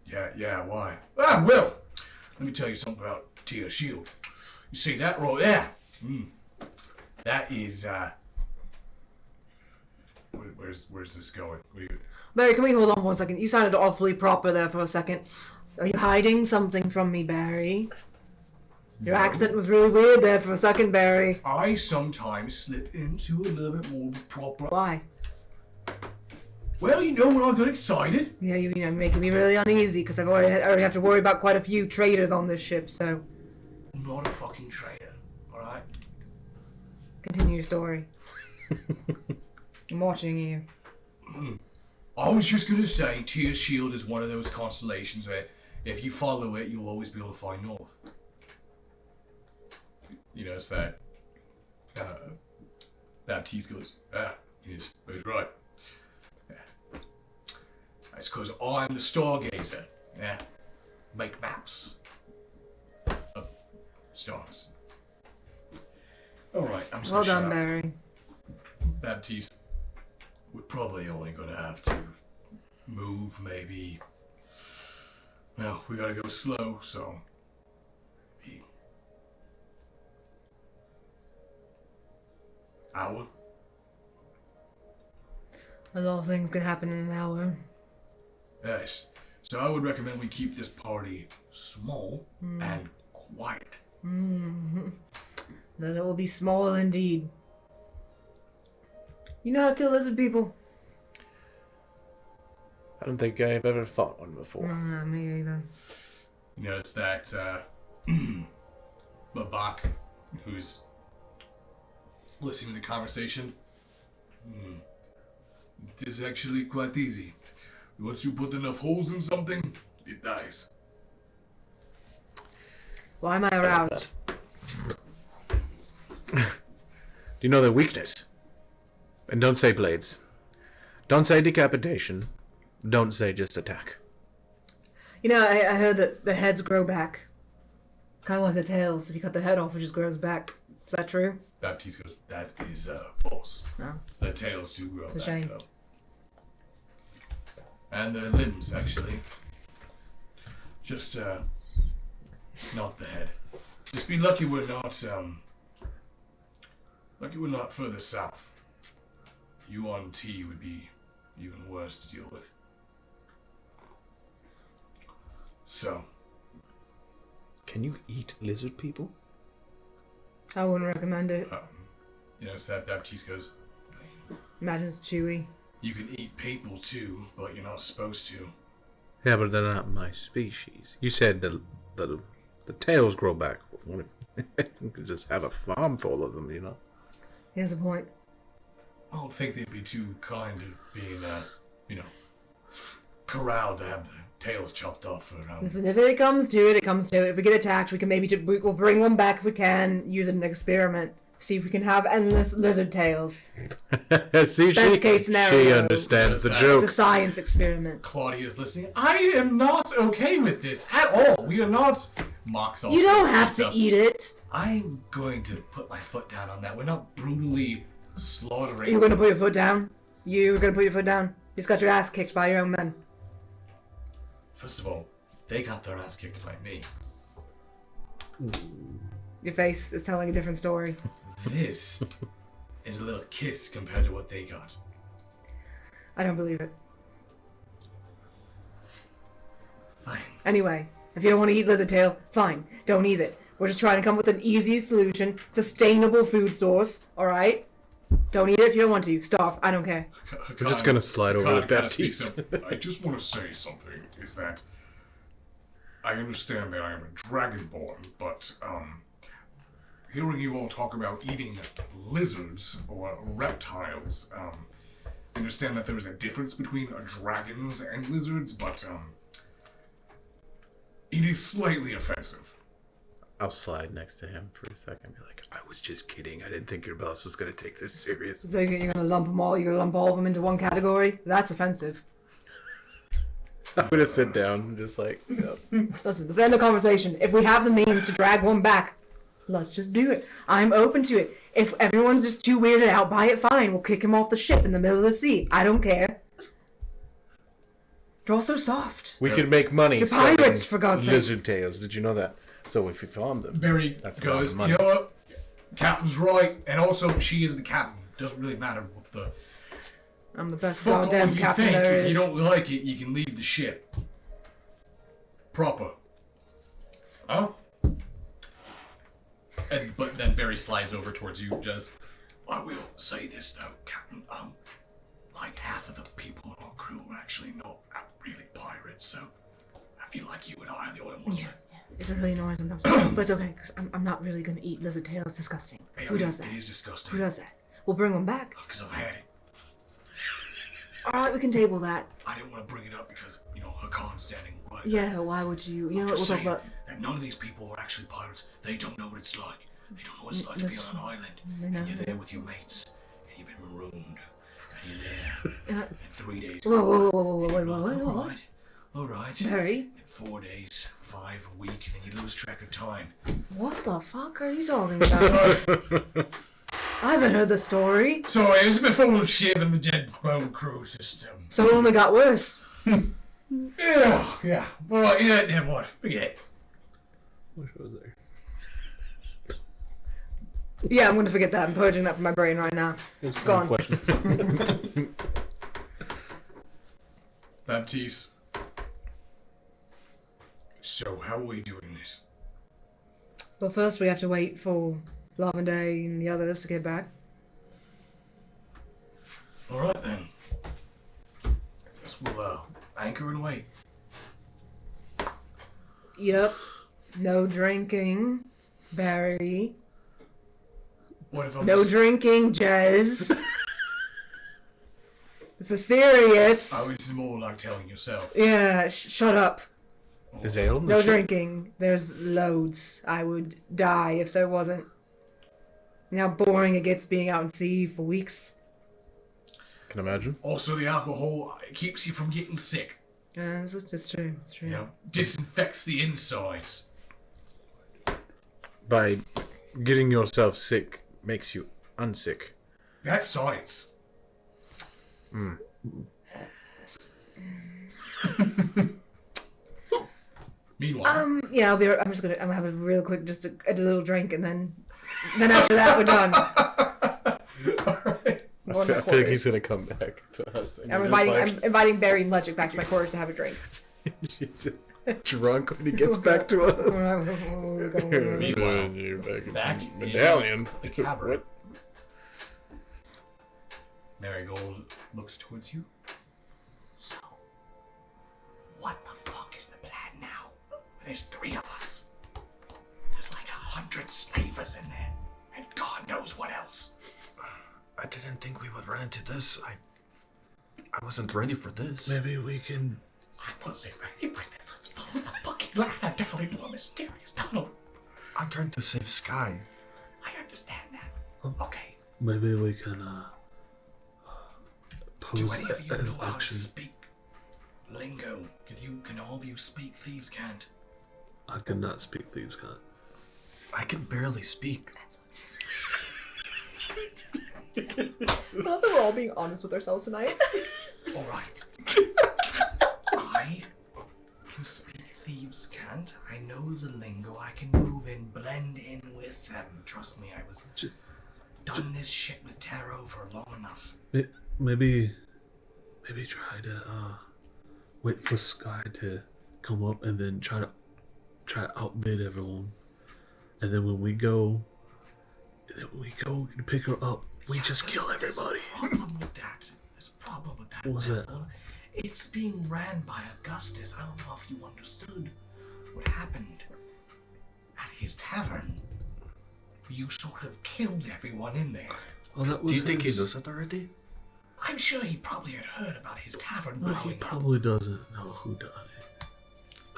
yeah, why? Well, let me tell you something about Tia's shield. You see that right there? That is, where's this going? Barry, can we hold on 1 second? You sounded awfully proper there for a second. Are you hiding something from me, Barry? Your accent was really weird there for a second, Barry. I sometimes slip into a little bit more proper. Why? Well, when I get excited. Yeah, you're making me really uneasy because I already have to worry about quite a few traitors on this ship, so... I'm not a fucking traitor, alright? Continue your story. I'm watching you. I was just gonna say, Tia's shield is one of those constellations where if you follow it, you'll always be able to find north. It's that... Baptiste goes, he's right. It's because I'm the stargazer. Yeah. Make maps of stars. Alright, I'm just Well gonna done, shut up. Barry. Baptiste, we're probably only gonna have to move maybe... Well, we gotta go slow, so... Hour? A lot of things can happen in an hour. Yes. So I would recommend we keep this party small and quiet. Then it will be small indeed. You know how to kill lizard people? I don't think I've ever fought one before. Me either. It's that Babak who's listening to the conversation. It is actually quite easy. Once you put enough holes in something, it dies. Why am I aroused? Do you know their weakness? And don't say blades. Don't say decapitation. Don't say just attack. I heard that the heads grow back. Kind of like the tails. If you cut the head off, it just grows back. Is that true? Baptiste goes, that is false. No. The tails do grow It's a back, shame. though. And their limbs, actually. Just, not the head. Just be lucky we're not further south. You on T would be even worse to deal with. So. Can you eat lizard people? I wouldn't recommend it. So that Baptiste goes, Imagine it's chewy. you can eat people too, but you're not supposed to. Yeah, but they're not my species. You said the tails grow back. You could just have a farm full of them, He has a point. I don't think they'd be too kind to being, corralled to have the tails chopped off for Listen, if it comes to it, it comes to it. If we get attacked, we can we'll bring one back if we can, use it in an experiment. See if we can have endless lizard tails. See, Best case scenario. she understands the Yes, joke. It's a science experiment. Claudia's listening. I am not okay with this at all. We are not mock sauce. You don't have to eat it. I'm going to put my foot down on that. We're not brutally slaughtering. You're gonna put your foot down. You're gonna put your foot down. You just got your ass kicked by your own men. First of all, they got their ass kicked by me. Your face is telling a different story. This is a little kiss compared to what they got. I don't believe it. Fine. Anyway, if you don't want to eat lizard tail, fine. Don't eat it. We're just trying to come up with an easy solution, sustainable food source, alright? Don't eat it if you don't want to. Starve. I don't care. I'm just gonna slide over the Baptiste. I just want to say something, is that I understand that I am a dragonborn, but, hearing you all talk about eating lizards or reptiles, I understand that there is a difference between dragons and lizards, but, it is slightly offensive. I'll slide next to him for a second. Be like, I was just kidding. I didn't think your boss was gonna take this serious. So you're gonna lump them all? You're gonna lump all of them into one category? That's offensive. I'm gonna sit down and just like, yep. Listen, let's end the conversation. If we have the means to drag one back, let's just do it. I'm open to it. If everyone's just too weirded out by it, fine. We'll kick him off the ship in the middle of the sea. I don't care. They're all so soft. We could make money You're selling pirates, for God's sake. lizard tails. Did you know that? So if we farm them, Barry that's goes, money. you know what? Captain's right, and also she is the captain. Doesn't really matter what the I'm the best fuck all goddamn you captain think. there If you is. don't like it, you can leave the ship. Proper. Huh? But then Barry slides over towards you, Jez. I will say this though, Captain. Like half of the people in our crew are actually not really pirates, so I feel like you and I are the only ones. Yeah, it's really annoying sometimes. But it's okay, because I'm not really going to eat lizard tail. It's disgusting. Hey, Who does that? It is disgusting. Who does that? We'll bring them back. Because I've had it. Alright, we can table that. I didn't want to bring it up because, Hakan's standing right. Yeah, why would you? You know what, we'll Just talk saying about... that none of these people are actually pirates. They don't know what it's like. They don't know what it's like to be That's on an island. They know. And you're there with your mates. And you've been marooned. And you're there. In 3 days. Whoa. Alright. Barry? In 4 days, 5 a week, then you lose track of time. What the fuck are you talking about? I haven't heard the story. Sorry, it was a bit full of shit and the dead bone crew system. So it only got worse. Yeah. Well, yeah, never mind. Forget it. Wish I was there. Yeah, I'm going to forget that. I'm purging that from my brain right now. It's gone. Questions. Baptiste. So, how are we doing this? But first we have to wait for Lavender and the others to get back. Alright then. Guess we'll, anchor and wait. Yep. No drinking, Barry. What if I'm No just- drinking, Jez. This is serious. Oh, this is more like telling yourself. Yeah, shut up. Is ale in the No ship? drinking. There's loads. I would die if there wasn't. You know how boring it gets being out in sea for weeks? Can imagine. Also, the alcohol it keeps you from getting sick. It's true. It's true. Disinfects the insides. By getting yourself sick makes you unsick. That's science. Meanwhile, Yeah, I'm just gonna have a real quick, just a little drink, and then after that we're done. I feel like he's gonna come back to us. And I'm you're inviting, just I'm inviting Barry and Ledgic back to my quarters to have a drink. he's just drunk when he gets back to us. Meanwhile, You're back in in medallion. the cavern. What? Marigold looks towards you. So, what the fuck is the plan now? There's 3 of us. There's like 100 slavers in there, and God knows what else. I didn't think we would run into this. I wasn't ready for this. Maybe we can. I wasn't ready for this. Let's follow the fucking ladder down into a mysterious tunnel. I'm trying to save Sky. I understand that. Okay. Maybe we can pose Do any of you as know how to action. speak lingo? Can all of you speak thieves' cant? I cannot speak thieves' cant. I can barely speak. I love that we're all being honest with ourselves tonight. All right. I can speak thieves' cant. I know the lingo. I can move in, blend in with them. Trust me, I was done this shit with tarot for long enough. Maybe try to wait for Sky to come up and then try to outbid everyone, and then when we go to pick her up, we just kill everybody. There's a problem with that. What's that? Neville. It's being ran by Augustus. I don't know if you understood what happened at his tavern. You sort of killed everyone in there. Oh, that was Do you think he his- knows that already? I'm sure he probably had heard about his tavern Well, he blowing up. probably doesn't know who done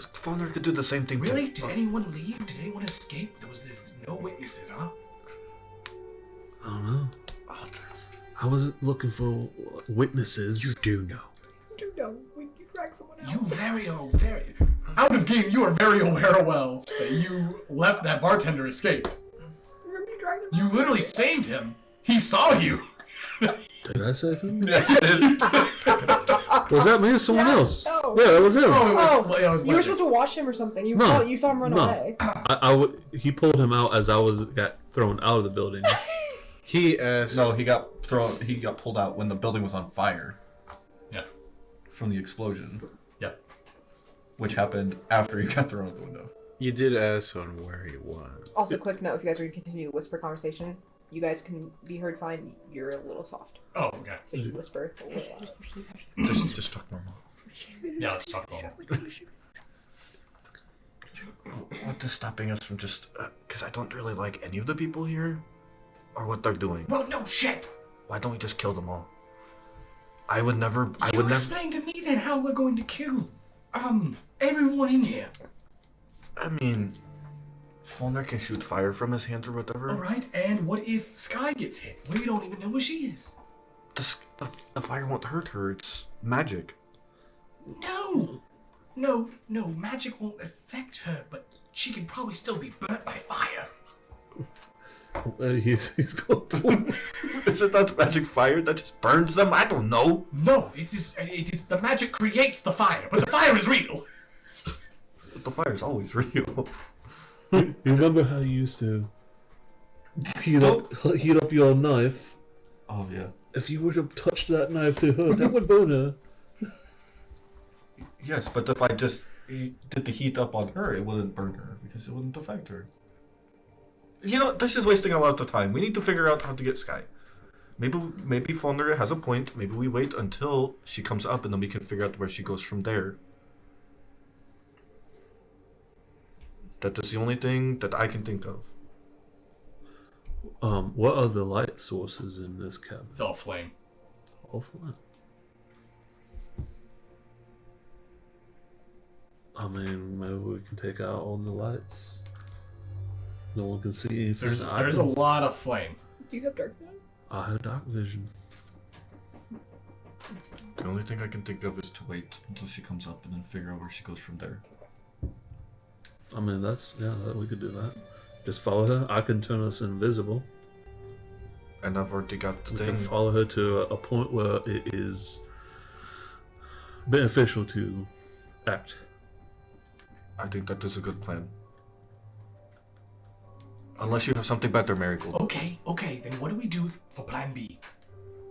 it. Father could do the same thing. Really? To, Did anyone leave? Did anyone escape? There's no witnesses, huh? I don't know. Oh, there's... I wasn't looking for witnesses. You do know. You know, when you drag someone out. You very out of game. You are very aware well that you left that bartender escaped. Remember you dragged him You out? literally saved him. He saw you. Did I save him? Yes, you did. Was that me or someone Yes. else? No. Yeah, that was him. Oh, you were supposed to watch him or something. You saw him run away. He pulled him out as I got thrown out of the building. He asked. No, he got pulled out when the building was on fire Yeah. from the explosion, Yep. which happened after he got thrown out the window. You did ask on where he was. Also, quick note: if you guys are going to continue the whisper conversation, you guys can be heard fine. You're a little soft, Oh, okay. so you whisper a little loud. Just talk normal. Yeah, let's talk about it. What is stopping us from just? Because I don't really like any of the people here, or what they're doing. Well, no shit. Why don't we just kill them all? I would never. Explain to me then how we're going to kill, everyone in here. I mean, Fulner can shoot fire from his hands or whatever. All right. And what if Sky gets hit? We don't even know where she is. The fire won't hurt her. It's magic. No. Magic won't affect her, but she could probably still be burnt by fire. He's going. Is it not magic fire that just burns them? I don't know. No, it is the magic creates the fire, but the fire is real. The fire's always real. You remember how you used to heat up your knife? Oh yeah. If you were to touch that knife to her, that would burn her. Yes, but if I just did the heat up on her, it wouldn't burn her because it wouldn't affect her. You know, this is wasting a lot of time. We need to figure out how to get Sky. Maybe Fulner has a point. Maybe we wait until she comes up and then we can figure out where she goes from there. That is the only thing that I can think of. What are the light sources in this cabin? It's all flame. All fine. I mean, maybe we can take out all the lights. No one can see anything. There's a lot of flame. Do you have dark vision? I have dark vision. The only thing I can think of is to wait until she comes up and then figure out where she goes from there. I mean, we could do that. Just follow her. I can turn us invisible. And I've already got the We thing. can follow her to a point where it is beneficial to act. I think that is a good plan. Unless you have something better, Marigold. Okay. Then what do we do for Plan B?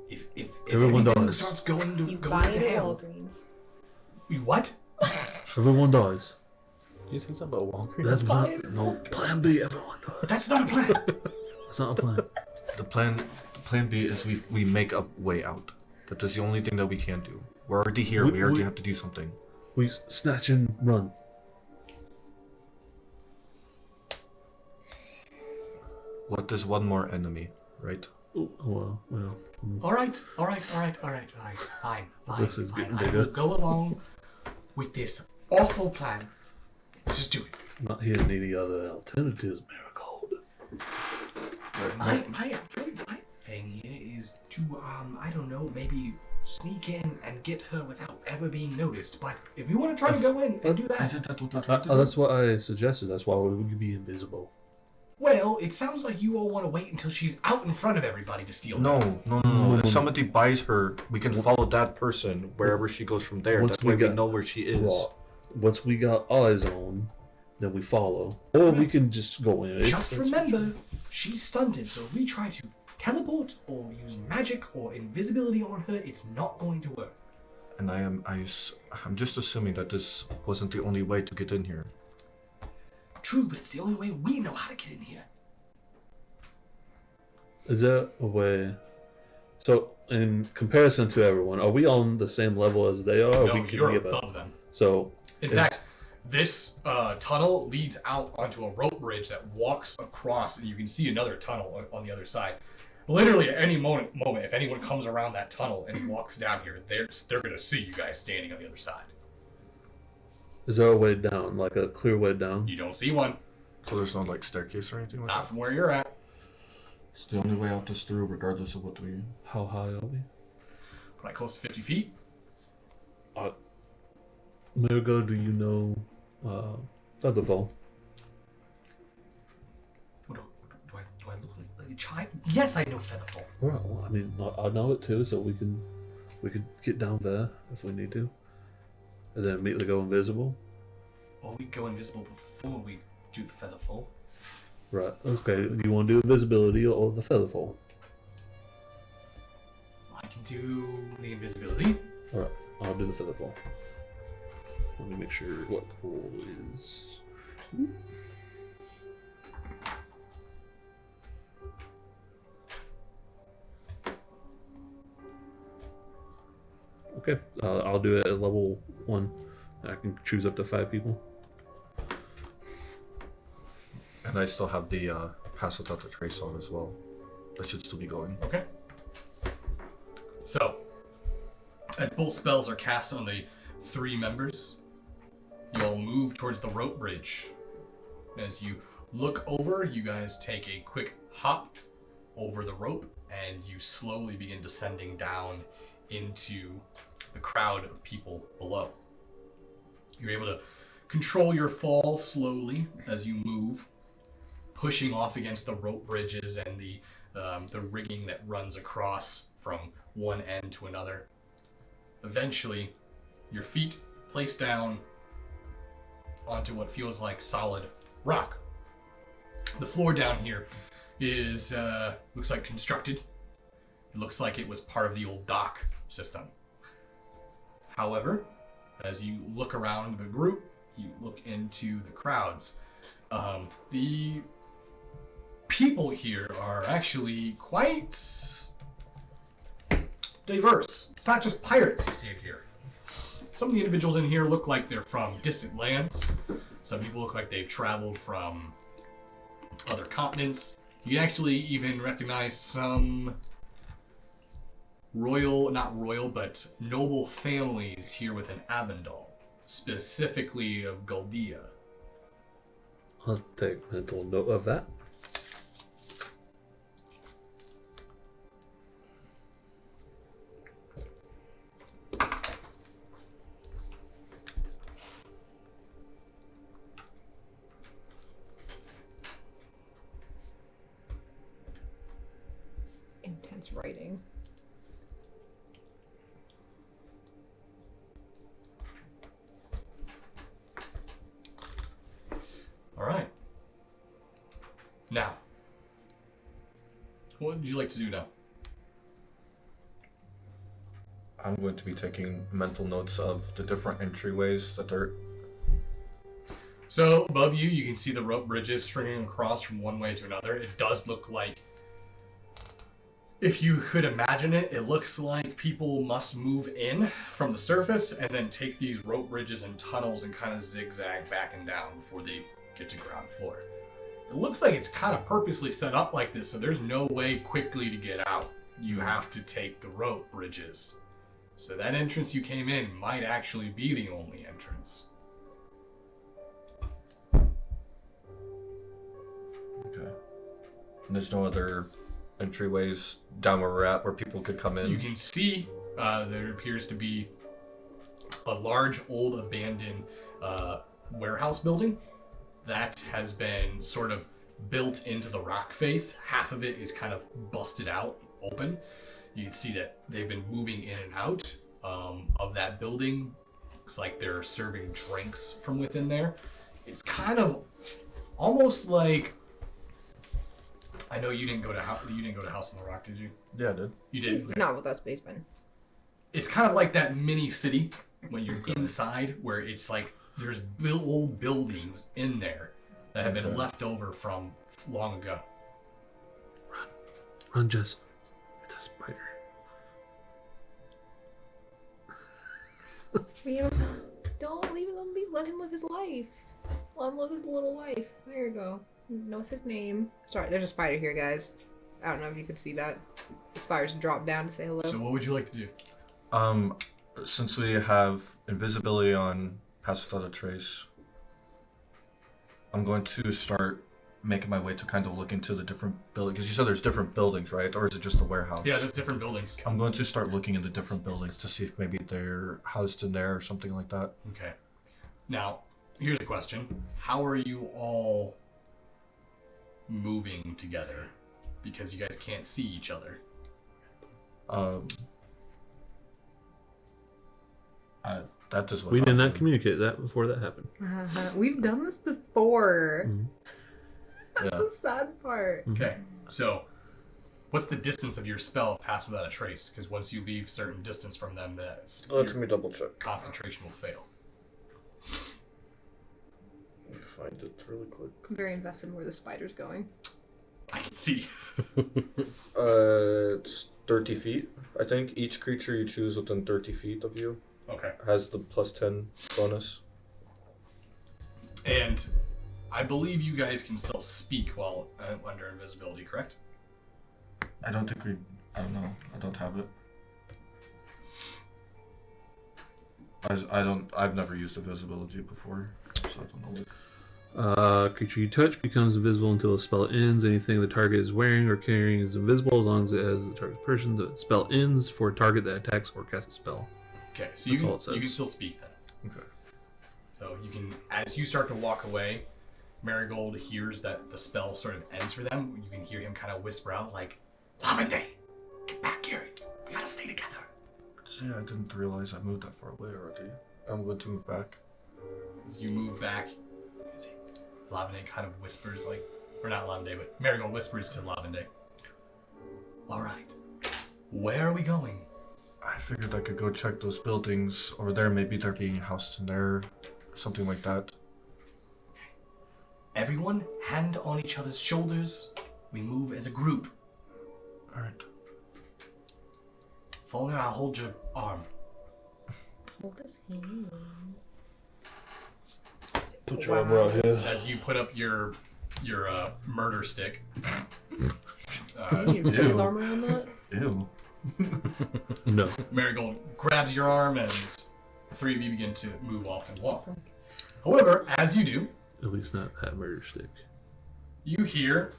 If Everyone everything dies. starts going You to buy it at hell, Walgreens. you what? Everyone dies. Did you say something about Walgreens? That's buy it. no plan B. Everyone dies. That's not a plan. That's not a plan. The plan B is we make a way out. That is the only thing that we can do. We're already here. We already have to do something. We snatch and run. What is one more enemy, right? Oh, well. All right. Fine. This is getting I bigger. will go along with this awful plan. Let's just do it. Not hearing any other alternatives, Marigold. My thing here is to, I don't know, maybe sneak in and get her without ever being noticed. But if you want to try to go in and do that... Isn't that what they're trying to do? That's what I suggested. That's why we would be invisible. Well, it sounds like you all want to wait until she's out in front of everybody to steal her. No. If somebody buys her, we can follow that person wherever she goes from there. That way we know where she is. Right. Once we got eyes on, then we follow. Or we can just go in. Just remember, she's stunted, so if we try to teleport or use magic or invisibility on her, it's not going to work. And I'm just assuming that this wasn't the only way to get in here. True, but it's the only way we know how to get in here. Is there a way? So, in comparison to everyone, are we on the same level as they are? Or No, we can you're give above them. So, In fact, this tunnel leads out onto a rope bridge that walks across, and you can see another tunnel on the other side. Literally, at any moment, if anyone comes around that tunnel and walks down here, they're gonna see you guys standing on the other side. is there a way down, like a clear way down? You don't see one, So there's no like staircase or anything like not that? from where you're at. It's the only way out is through, regardless of what we... How high are we? Probably close to 50 feet. Mirgo, do you know Featherfall? Do I look like a child? Yes, I know Featherfall. Alright, well, I mean, I know it too, so we could get down there if we need to. And then immediately go invisible. Or we go invisible before we do the Featherfall. Right, okay. Do you want to do invisibility or the Featherfall? I can do the invisibility. Alright, I'll do the Featherfall. Let me make sure what roll is. Okay, I'll do it at level 1. I can choose up to 5 people. And I still have the pass without the trace on as well. That should still be going. Okay. So, as both spells are cast on the 3 members, you all move towards the rope bridge. As you look over, you guys take a quick hop over the rope, and you slowly begin descending down into the crowd of people below. You're able to control your fall slowly as you move, pushing off against the rope bridges and the rigging that runs across from one end to another. Eventually, your feet place down onto what feels like solid rock. The floor down here is looks like constructed. It looks like it was part of the old dock system. However, as you look around the group, you look into the crowds. The people here are actually quite diverse. It's not just pirates you see here. Some of the individuals in here look like they're from distant lands. Some people look like they've traveled from other continents. You can actually even recognize some not royal, but noble families here within Avendal, specifically of Goldia. I'll take mental note of that. Intense writing. All right. Now, what would you like to do now? I'm going to be taking mental notes of the different entryways that they're... So above you, you can see the rope bridges stringing across from one way to another. It does look like, if you could imagine it, it looks like people must move in from the surface and then take these rope bridges and tunnels and kind of zigzag back and down before they get to ground floor. It looks like it's kind of purposely set up like this, so there's no way quickly to get out. You have to take the rope bridges. So that entrance you came in might actually be the only entrance. Okay. And there's no other entryways down where we're at where people could come in? You can see there appears to be a large, old, abandoned warehouse building that has been sort of built into the rock face. Half of it is kind of busted out, open. You can see that they've been moving in and out of that building. Looks like they're serving drinks from within there. It's kind of almost like, I know you didn't go to House on the Rock, did you? Yeah, I did. You did. Not with us, Baseman. It's kind of like that mini city when you're inside, where it's like there's old buildings in there that have been left over from long ago. Run, Jess. It's a spider. Don't leave him be. Let him live his life. Let him live his little life. There you go. Knows his name. Sorry, there's a spider here, guys. I don't know if you could see that. The spider's dropped down to say hello. So what would you like to do? Since we have invisibility on Pass Without a Trace, I'm going to start making my way to kind of look into the different buildings. Because you said there's different buildings, right? Or is it just the warehouse? Yeah, there's different buildings. I'm going to start looking into different buildings to see if maybe they're housed in there or something like that. Okay. Now, here's a question. How are you all moving together? Because you guys can't see each other. That is what We did not happened. communicate that before that happened. We've done this before. Mhm. That's Yeah. the sad part. Okay. So, what's the distance of your spell Pass Without a Trace? Because once you leave certain distance from them, Let me double check. concentration will fail. Let me find it really quick. I'm very invested in where the spider's going. I can see. It's 30 feet. I think each creature you choose within 30 feet of you Okay. has the +10 bonus. And I believe you guys can still speak while under invisibility, correct? I don't think I don't know. I don't have it. I've never used invisibility before, so I don't know. Creature you touch becomes invisible until the spell ends. Anything the target is wearing or carrying is invisible as long as it has the target's person. The spell ends for a target that attacks or casts a spell. Okay, so That's you all it can, you can says. still speak then. Okay. So you can, as you start to walk away, Marigold hears that the spell sort of ends for them. You can hear him kind of whisper out like, "Lavende, get back here. We gotta stay together." See, I didn't realize I moved that far away already. I'm going to move back. As you move back, you can see Lavende kind of whispers like, or not Lavende, but Marigold whispers to Lavende. "All right, where are we going?" I figured I could go check those buildings over there. Maybe they're being housed in there, something like that. Everyone, hand on each other's shoulders. We move as a group. All right. Follow me, I'll hold your arm. Hold his hand. Put your arm right here. As you put up your murder stick. You put his arm around that? Ew. No. Marigold grabs your arm and the three of you begin to move off and walk. However, as you do, At least not that murder stick. you hear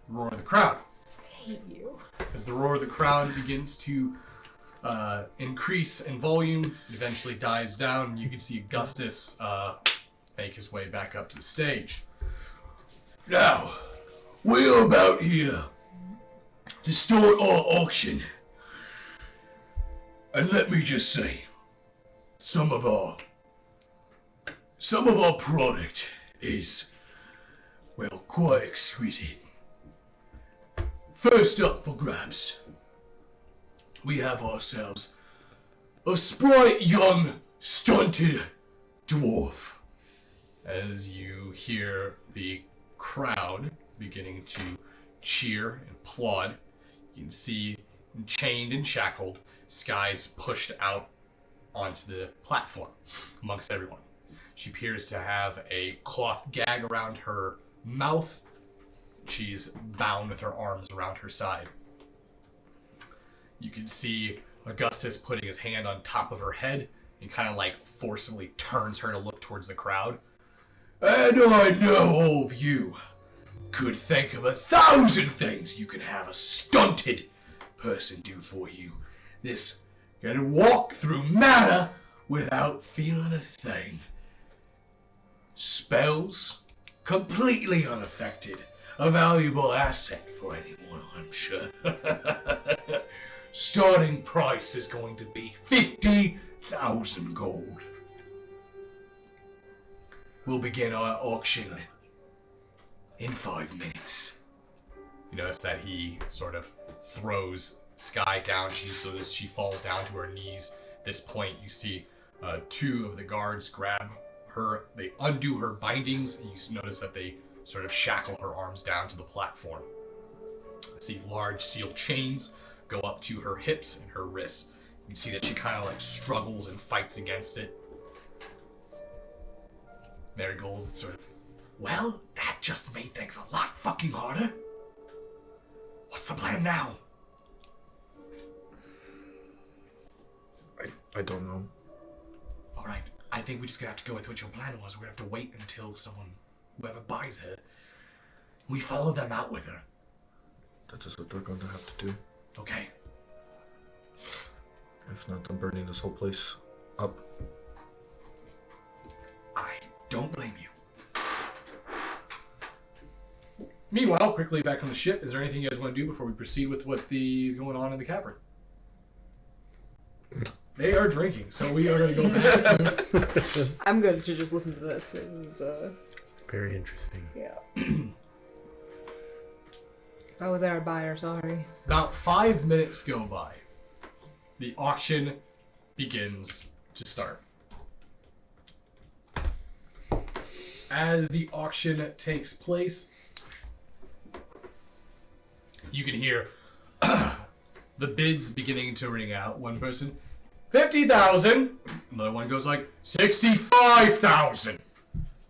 the roar of the crowd. I hate you. As the roar of the crowd begins to increase in volume, it eventually dies down, and you can see Augustus make his way back up to the stage. Now, we're about here to start our auction. And let me just say, some of our product is, well, quite exquisite. First up for grabs, we have ourselves a sprite young stunted dwarf. As you hear the crowd beginning to cheer and applaud, you can see chained and shackled, Sky's pushed out onto the platform amongst everyone. She appears to have a cloth gag around her mouth. She's bound with her arms around her side. You can see Augustus putting his hand on top of her head and kind of like forcibly turns her to look towards the crowd. And I know all of you could think of 1,000 things you can have a stunted person do for you. This can walk through matter without feeling a thing. Spells, completely unaffected. A valuable asset for anyone, I'm sure. Starting price is going to be 50,000 gold. We'll begin our auction in 5 minutes. You notice that he sort of throws Sky down so that she falls down to her knees. At this point, you see 2 of the guards grab her. They undo her bindings, and you notice that they sort of shackle her arms down to the platform. See large steel chains go up to her hips and her wrists. You can see that she kind of like struggles and fights against it. Marigold sort of, well, that just made things a lot fucking harder. What's the plan now? I don't know. Alright, I think we're just gonna have to go with what your plan was. We're gonna have to wait until whoever buys her, we follow them out with her. That is what they're going to have to do. Okay. If not, I'm burning this whole place up. I don't blame you. Meanwhile, quickly back on the ship, is there anything you guys want to do before we proceed with what is going on in the cavern? They are drinking, so we are going to go back to... I'm going to just listen to this. This is, It's very interesting. yeah. If I was there, I'd buy her, sorry. About 5 minutes go by. The auction begins to start. As the auction takes place, you can hear the bids beginning to ring out. One person, 50,000. Another one goes like 65,000.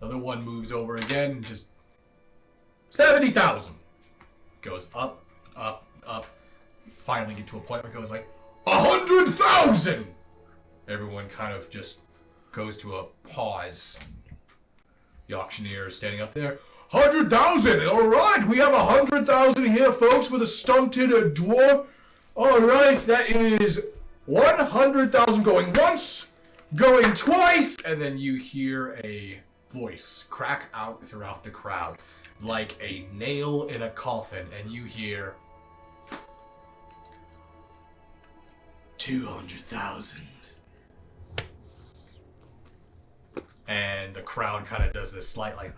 Another one moves over again, just 70,000. Goes up, up, up. Finally get to a point where it goes like 100,000. Everyone kind of just goes to a pause. The auctioneer is standing up there. 100,000. All right, we have 100,000 here, folks, with a stunted dwarf. All right, that is 100,000 going once, going twice, and then you hear a voice crack out throughout the crowd like a nail in a coffin, and you hear 200,000. And the crowd kind of does this slight, like,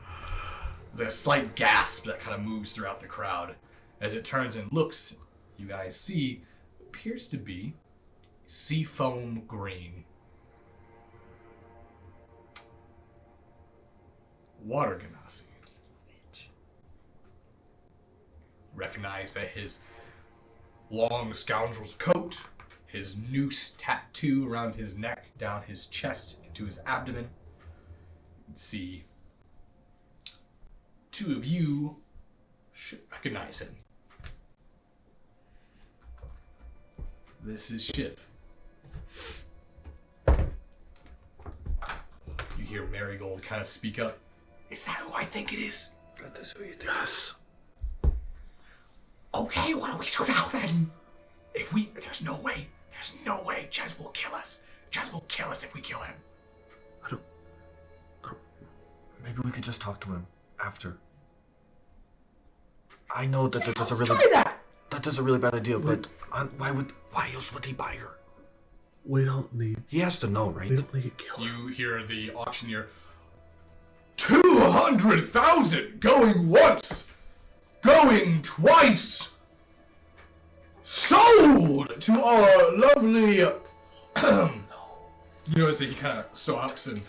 there's a slight gasp that kind of moves throughout the crowd. As it turns and looks, you guys see, appears to be seafoam green. Water Ganassi. Recognize that his long scoundrel's coat, his noose tattoo around his neck, down his chest, into his abdomen. See, 2 of you should recognize him. This is Shiv. You hear Marigold kind of speak up. Is that who I think it is? That is who you think. Yes. Okay, why don't we do now then? There's no way, Jez will kill us. Jez will kill us if we kill him. Maybe we could just talk to him after. I know that that's a really that is a really bad idea, but why else would he buy her? We don't need. He has to know, right? We don't need to kill her. You hear the auctioneer. 200,000 going once, going twice. Sold to our lovely. You notice that he kind of stops and.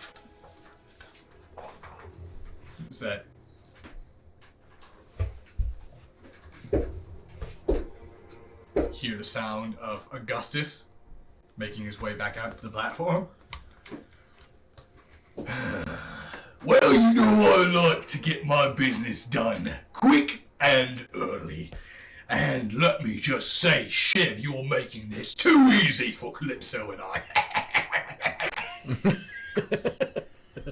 Is that? Hear the sound of Augustus making his way back out to the platform. Well, you know I like to get my business done quick and early. And let me just say, Shiv, you're making this too easy for Calypso and I.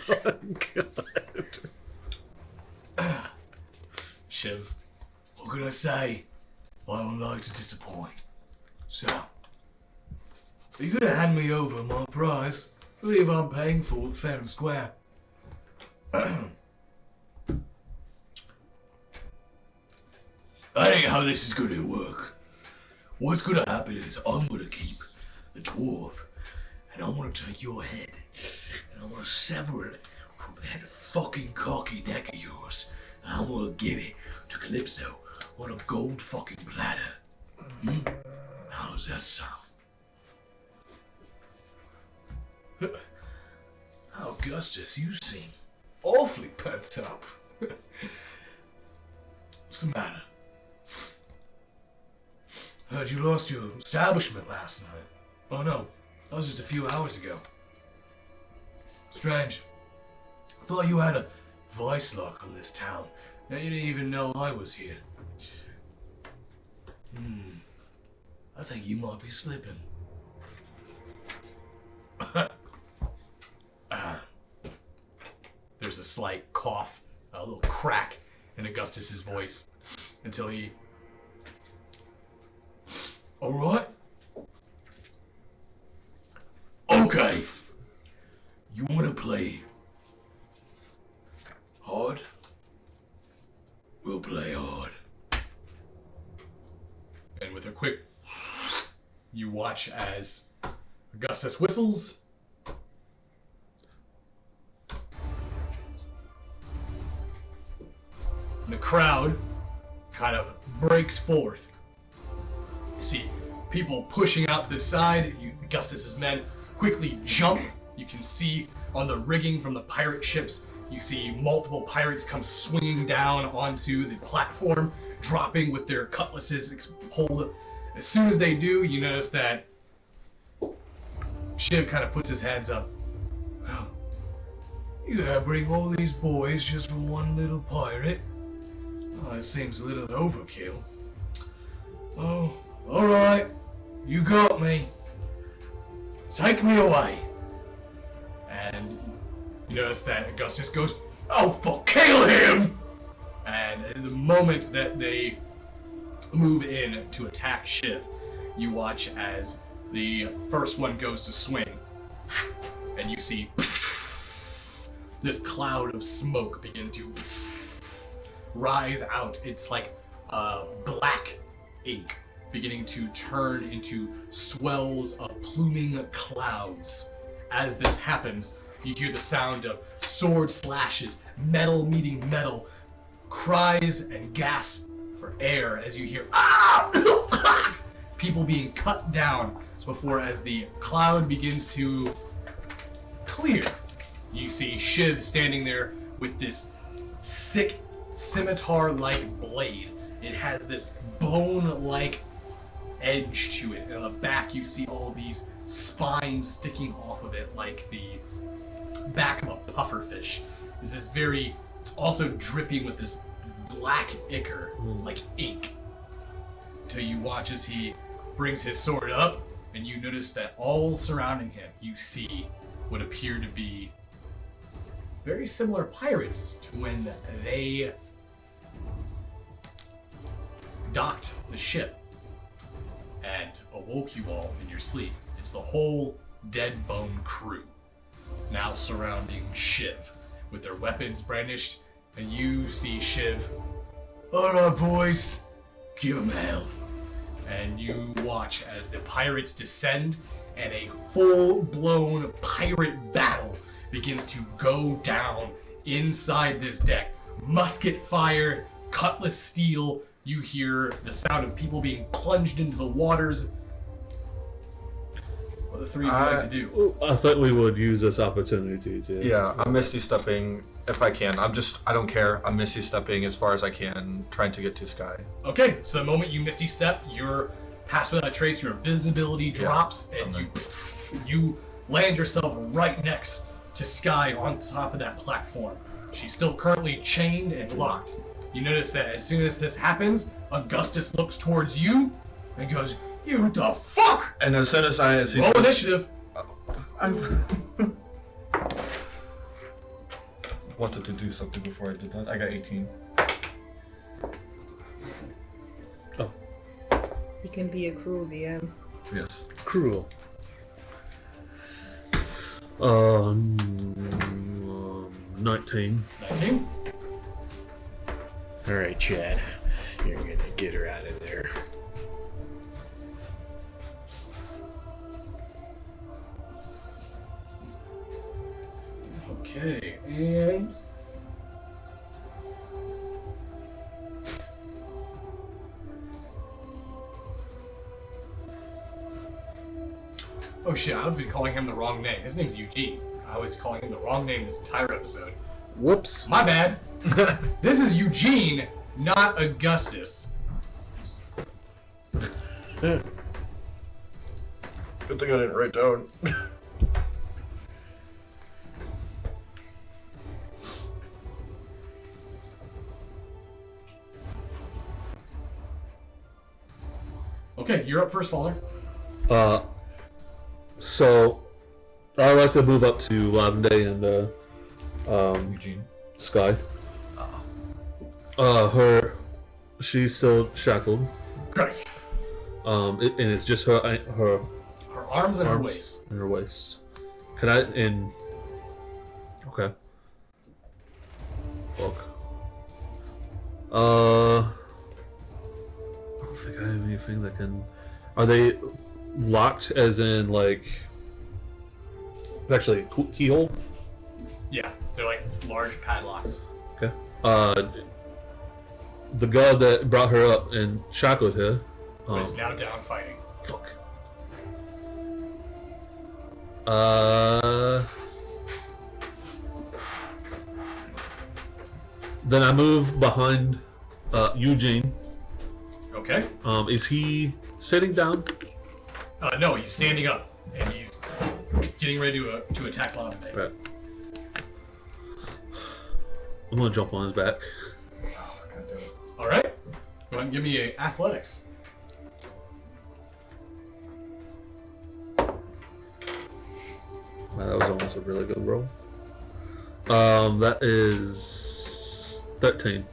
Oh, God. Shiv What can I say? I don't like to disappoint. So, are you gonna hand me over my prize? I believe I'm paying for it fair and square. That ain't how this is gonna work. What's gonna happen is I'm gonna keep the dwarf, and I'm gonna take your head, and I'm gonna sever it from that fucking cocky neck of yours, and I'm gonna give it to Calypso on a gold fucking platter. How's that sound? Augustus, you seem awfully pent up. What's the matter? Heard you lost your establishment last night. Oh no, that was just a few hours ago. Strange. I thought you had a vice lock on this town. Now you didn't even know I was here. I think you might be slipping. There's a slight cough, a little crack in Augustus's voice until he... Alright. Okay. You want to play hard? We'll play hard. And with a quick... You watch as Augustus whistles. And the crowd kind of breaks forth. You see people pushing out to the side. Augustus's men quickly jump. You can see on the rigging from the pirate ships, you see multiple pirates come swinging down onto the platform, dropping with their cutlasses pulled. As soon as they do, you notice that Shiv kind of puts his hands up. Oh, you gotta bring all these boys just for one little pirate? Oh, that seems a little overkill. Oh, alright. You got me. Take me away. And you notice that Augustus goes, oh fuck, kill him! And at the moment that they move in to attack Shiv, you watch as the first one goes to swing, and you see this cloud of smoke begin to rise out. It's like black ink beginning to turn into swells of pluming clouds. As this happens, you hear the sound of sword slashes, metal meeting metal, cries and gasps for air as you hear people being cut down before, as the cloud begins to clear, you see Shiv standing there with this sick scimitar-like blade. It has this bone-like edge to it, and on the back you see all these spines sticking off of it like the back of a pufferfish. It's also dripping with this black ichor, like ink. Till you watch as he brings his sword up, and you notice that all surrounding him, you see what appear to be very similar pirates to when they docked the ship and awoke you all in your sleep. It's the whole Dead Bone crew now surrounding Shiv with their weapons brandished, and you see Shiv, alright boys, give him hell. And you watch as the pirates descend and a full-blown pirate battle begins to go down inside this deck. Musket fire, cutlass steel, you hear the sound of people being plunged into the waters. What are the three of you like to do? I thought we would use this opportunity to... Yeah, I'm misty stepping if I can. I don't care. I'm misty stepping as far as I can, trying to get to Sky. Okay, so the moment you misty step, you're passed without a trace, your visibility drops, and you land yourself right next to Sky on top of that platform. She's still currently chained and locked. You notice that as soon as this happens, Augustus looks towards you and goes, "You the fuck!" And as soon as I see Roll initiative. I wanted to do something before I did that. I got 18. He can be a cruel DM. Yes. Cruel. 19. 19. All right, Chad. You're gonna get her out of there. Okay, and oh shit, I've been calling him the wrong name. His name's Eugene. I was calling him the wrong name this entire episode. Whoops. My bad. This is Eugene, not Augustus. Good thing I didn't write down. Okay, you're up first, Faller. So I'd like to move up to Lavender and Eugene. Sky. She's still shackled. Great. And it's just her Her arms and her arms waist. and her waist. Can I okay. Fuck. I don't think I have anything that can. Are they locked? As in, like, actually keyhole? Yeah, they're like large padlocks. Okay. The guy that brought her up and shackled her. Is now down fighting. Fuck. Then I move behind Eugene. Okay. Is he sitting down? No, he's standing up and he's getting ready to attack Lavender. Right. I'm gonna jump on his back. Oh, God damn it. All right. Go ahead and give me a athletics. Wow, that was almost a really good roll. That is 13.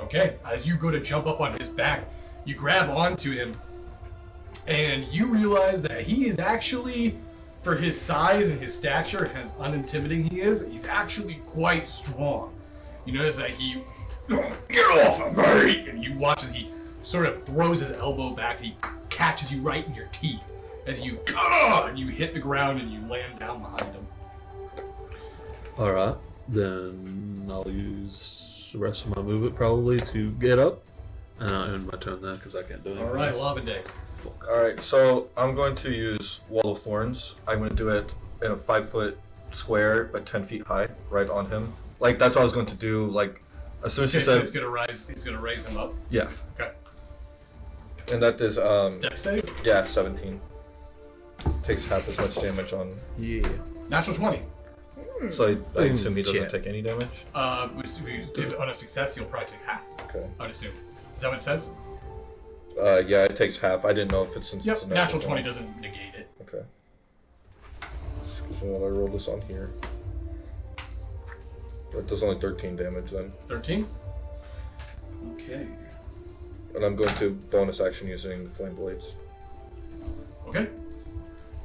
Okay. As you go to jump up on his back, you grab onto him, and you realize that he is actually, for his size and his stature, and as unintimidating he is, he's actually quite strong. You notice that he, get off of me! And you watch as he sort of throws his elbow back and he catches you right in your teeth as you, and you hit the ground and you land down behind him. Alright, then I'll use the rest of my movement probably to get up. And I'll end my turn then because I can't do anything. Alright, else. Lavender. Alright, so I'm going to use Wall of Thorns. I'm going to do it in a 5-foot square, but 10 feet high, right on him. Like, that's what I was going to do, like, as soon as he Okay, so said... it's gonna raise him up. Yeah. Okay. And that is, Dex save? yeah, 17. Takes half as much damage on... Yeah. Natural 20. So I assume he doesn't Shit. take any damage? If on a success, you'll probably take half. Okay. I would assume. Is that what it says? Yeah, it takes half. I didn't know if it's since Yep. it's a Natural 20 doesn't negate it. Okay. Excuse me while I roll this on here. That does only 13 damage then. 13. Okay. And I'm going to bonus action using Flame Blades. Okay.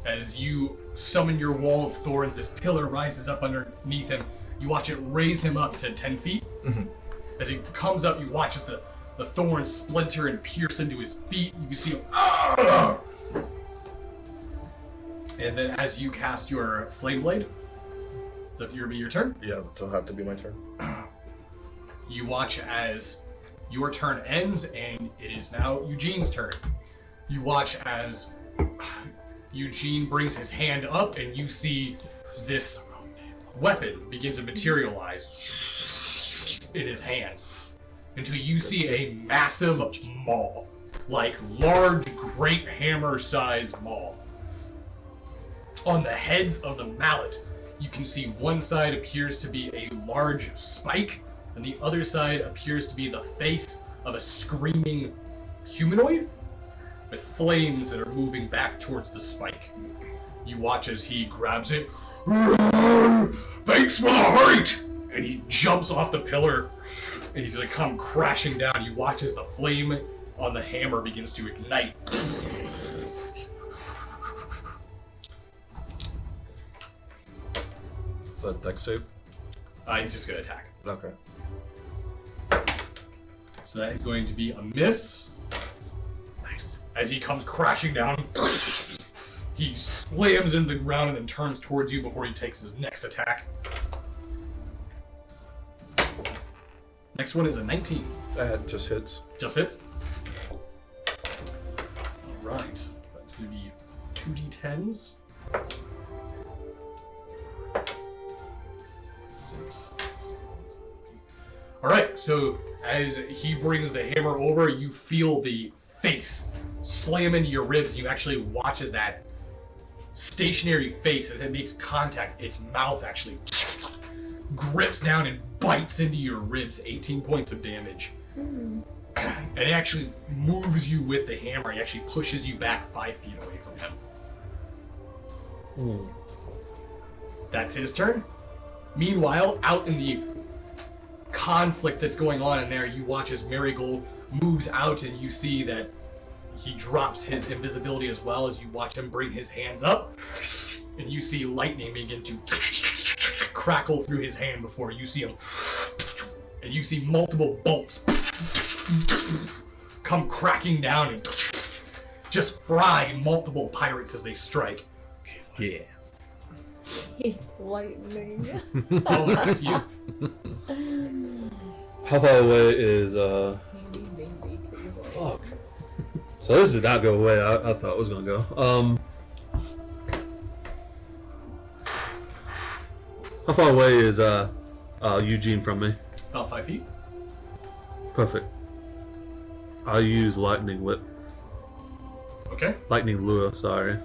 As you summon your wall of thorns, this pillar rises up underneath him. You watch it raise him up. You said 10 feet? Mm-hmm. As he comes up, you watch as the thorns splinter and pierce into his feet. You can see him. Ah! And then as you cast your Flame Blade, is that your turn? Yeah, it'll have to be my turn. You watch as your turn ends, and it is now Eugene's turn. You watch as Eugene brings his hand up, and you see this weapon begin to materialize in his hands until you see a massive maul, like large, great hammer-sized maul. On the heads of the mallet, you can see one side appears to be a large spike, and the other side appears to be the face of a screaming humanoid with flames that are moving back towards the spike. You watch as he grabs it. Thanks for the hurt! And he jumps off the pillar, and he's gonna come crashing down. You watch as the flame on the hammer begins to ignite a dex save? He's just going to attack. Okay. So that is going to be a miss. Nice. As he comes crashing down, he slams into the ground and then turns towards you before he takes his next attack. Next one is a 19. That just hits. Just hits. Alright. That's going to be 2d10s. 6. Alright, so as he brings the hammer over, you feel the face slam into your ribs, and you actually watch as that stationary face, as it makes contact, its mouth actually grips down and bites into your ribs, 18 points of damage. And it actually moves you with the hammer. He actually pushes you back 5 feet away from him. That's his turn. Meanwhile, out in the conflict that's going on in there, you watch as Marigold moves out, and you see that he drops his invisibility as well, as you watch him bring his hands up, and you see lightning begin to crackle through his hand before you see him, and you see multiple bolts come cracking down and just fry multiple pirates as they strike. Yeah. Lightning. Fall back to you. How far away is Fuck. So this did not go away. I thought it was gonna go. How far away is Eugene from me? About 5 feet. Perfect. I'll use lightning whip. Okay. Lightning lure. Sorry.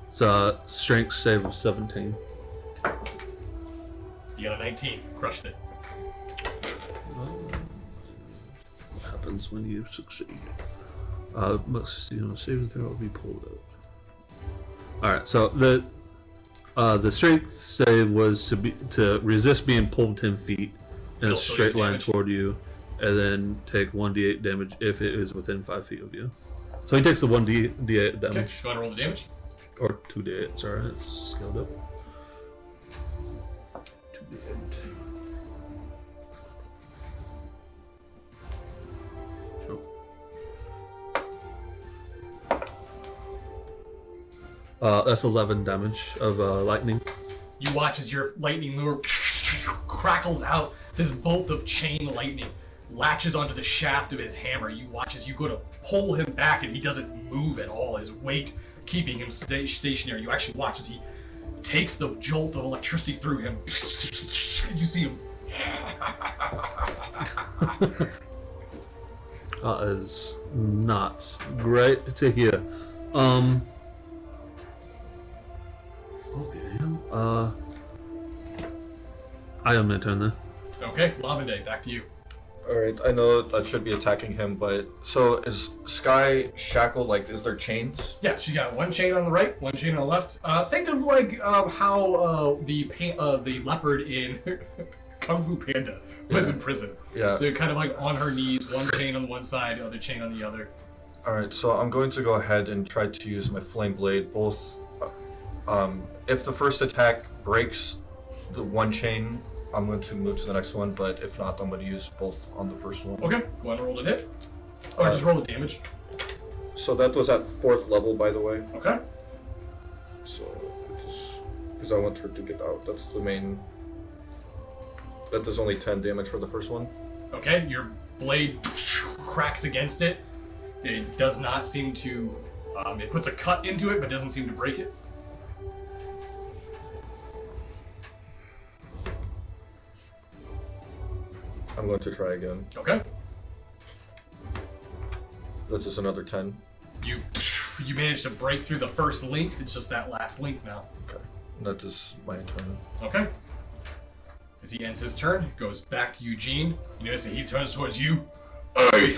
It's a strength save of 17. You got a 19. Crushed it. What happens when you succeed? Must succeed on a saving throw will be pulled out. Alright, so the strength save was to resist being pulled 10 feet in a You'll still straight get line damage. toward you, and then take 1d8 damage if it is within 5 feet of you. So he takes the 1d8 Okay. damage. Just go ahead and roll the damage. Or 2d8, sorry, it's scaled up. 2d8. That's 11 damage of lightning. You watch as your lightning lure crackles out. This bolt of chain lightning latches onto the shaft of his hammer. You watch as you go to pull him back, and he doesn't move at all. His weight keeping him stationary. You actually watch as he takes the jolt of electricity through him. You see him. That is not great to hear. Okay. I am my turn then. Okay, Lavende, back to you. Alright, I know that should be attacking him, but so is Sky shackled? Like, is there chains? Yeah, she got one chain on the right, one chain on the left. Think of like how the leopard in Kung Fu Panda was in prison. Yeah. So kind of like on her knees, one chain on one side, other chain on the other. Alright, so I'm going to go ahead and try to use my Flame Blade. Both, if the first attack breaks the one chain, I'm going to move to the next one, but if not, I'm going to use both on the first one. Okay, go ahead and roll the hit. Or just roll the damage. So that was at 4th level, by the way. Okay. So, because I want her to get out. That's the main... That does only 10 damage for the first one. Okay, your blade cracks against it. It does not seem to... it puts a cut into it, but doesn't seem to break it. I'm going to try again. Okay. That's just another 10. You managed to break through the first link. It's just that last link now. Okay. That is my turn. Okay. As he ends his turn, goes back to Eugene. You notice that he turns towards you. Hey,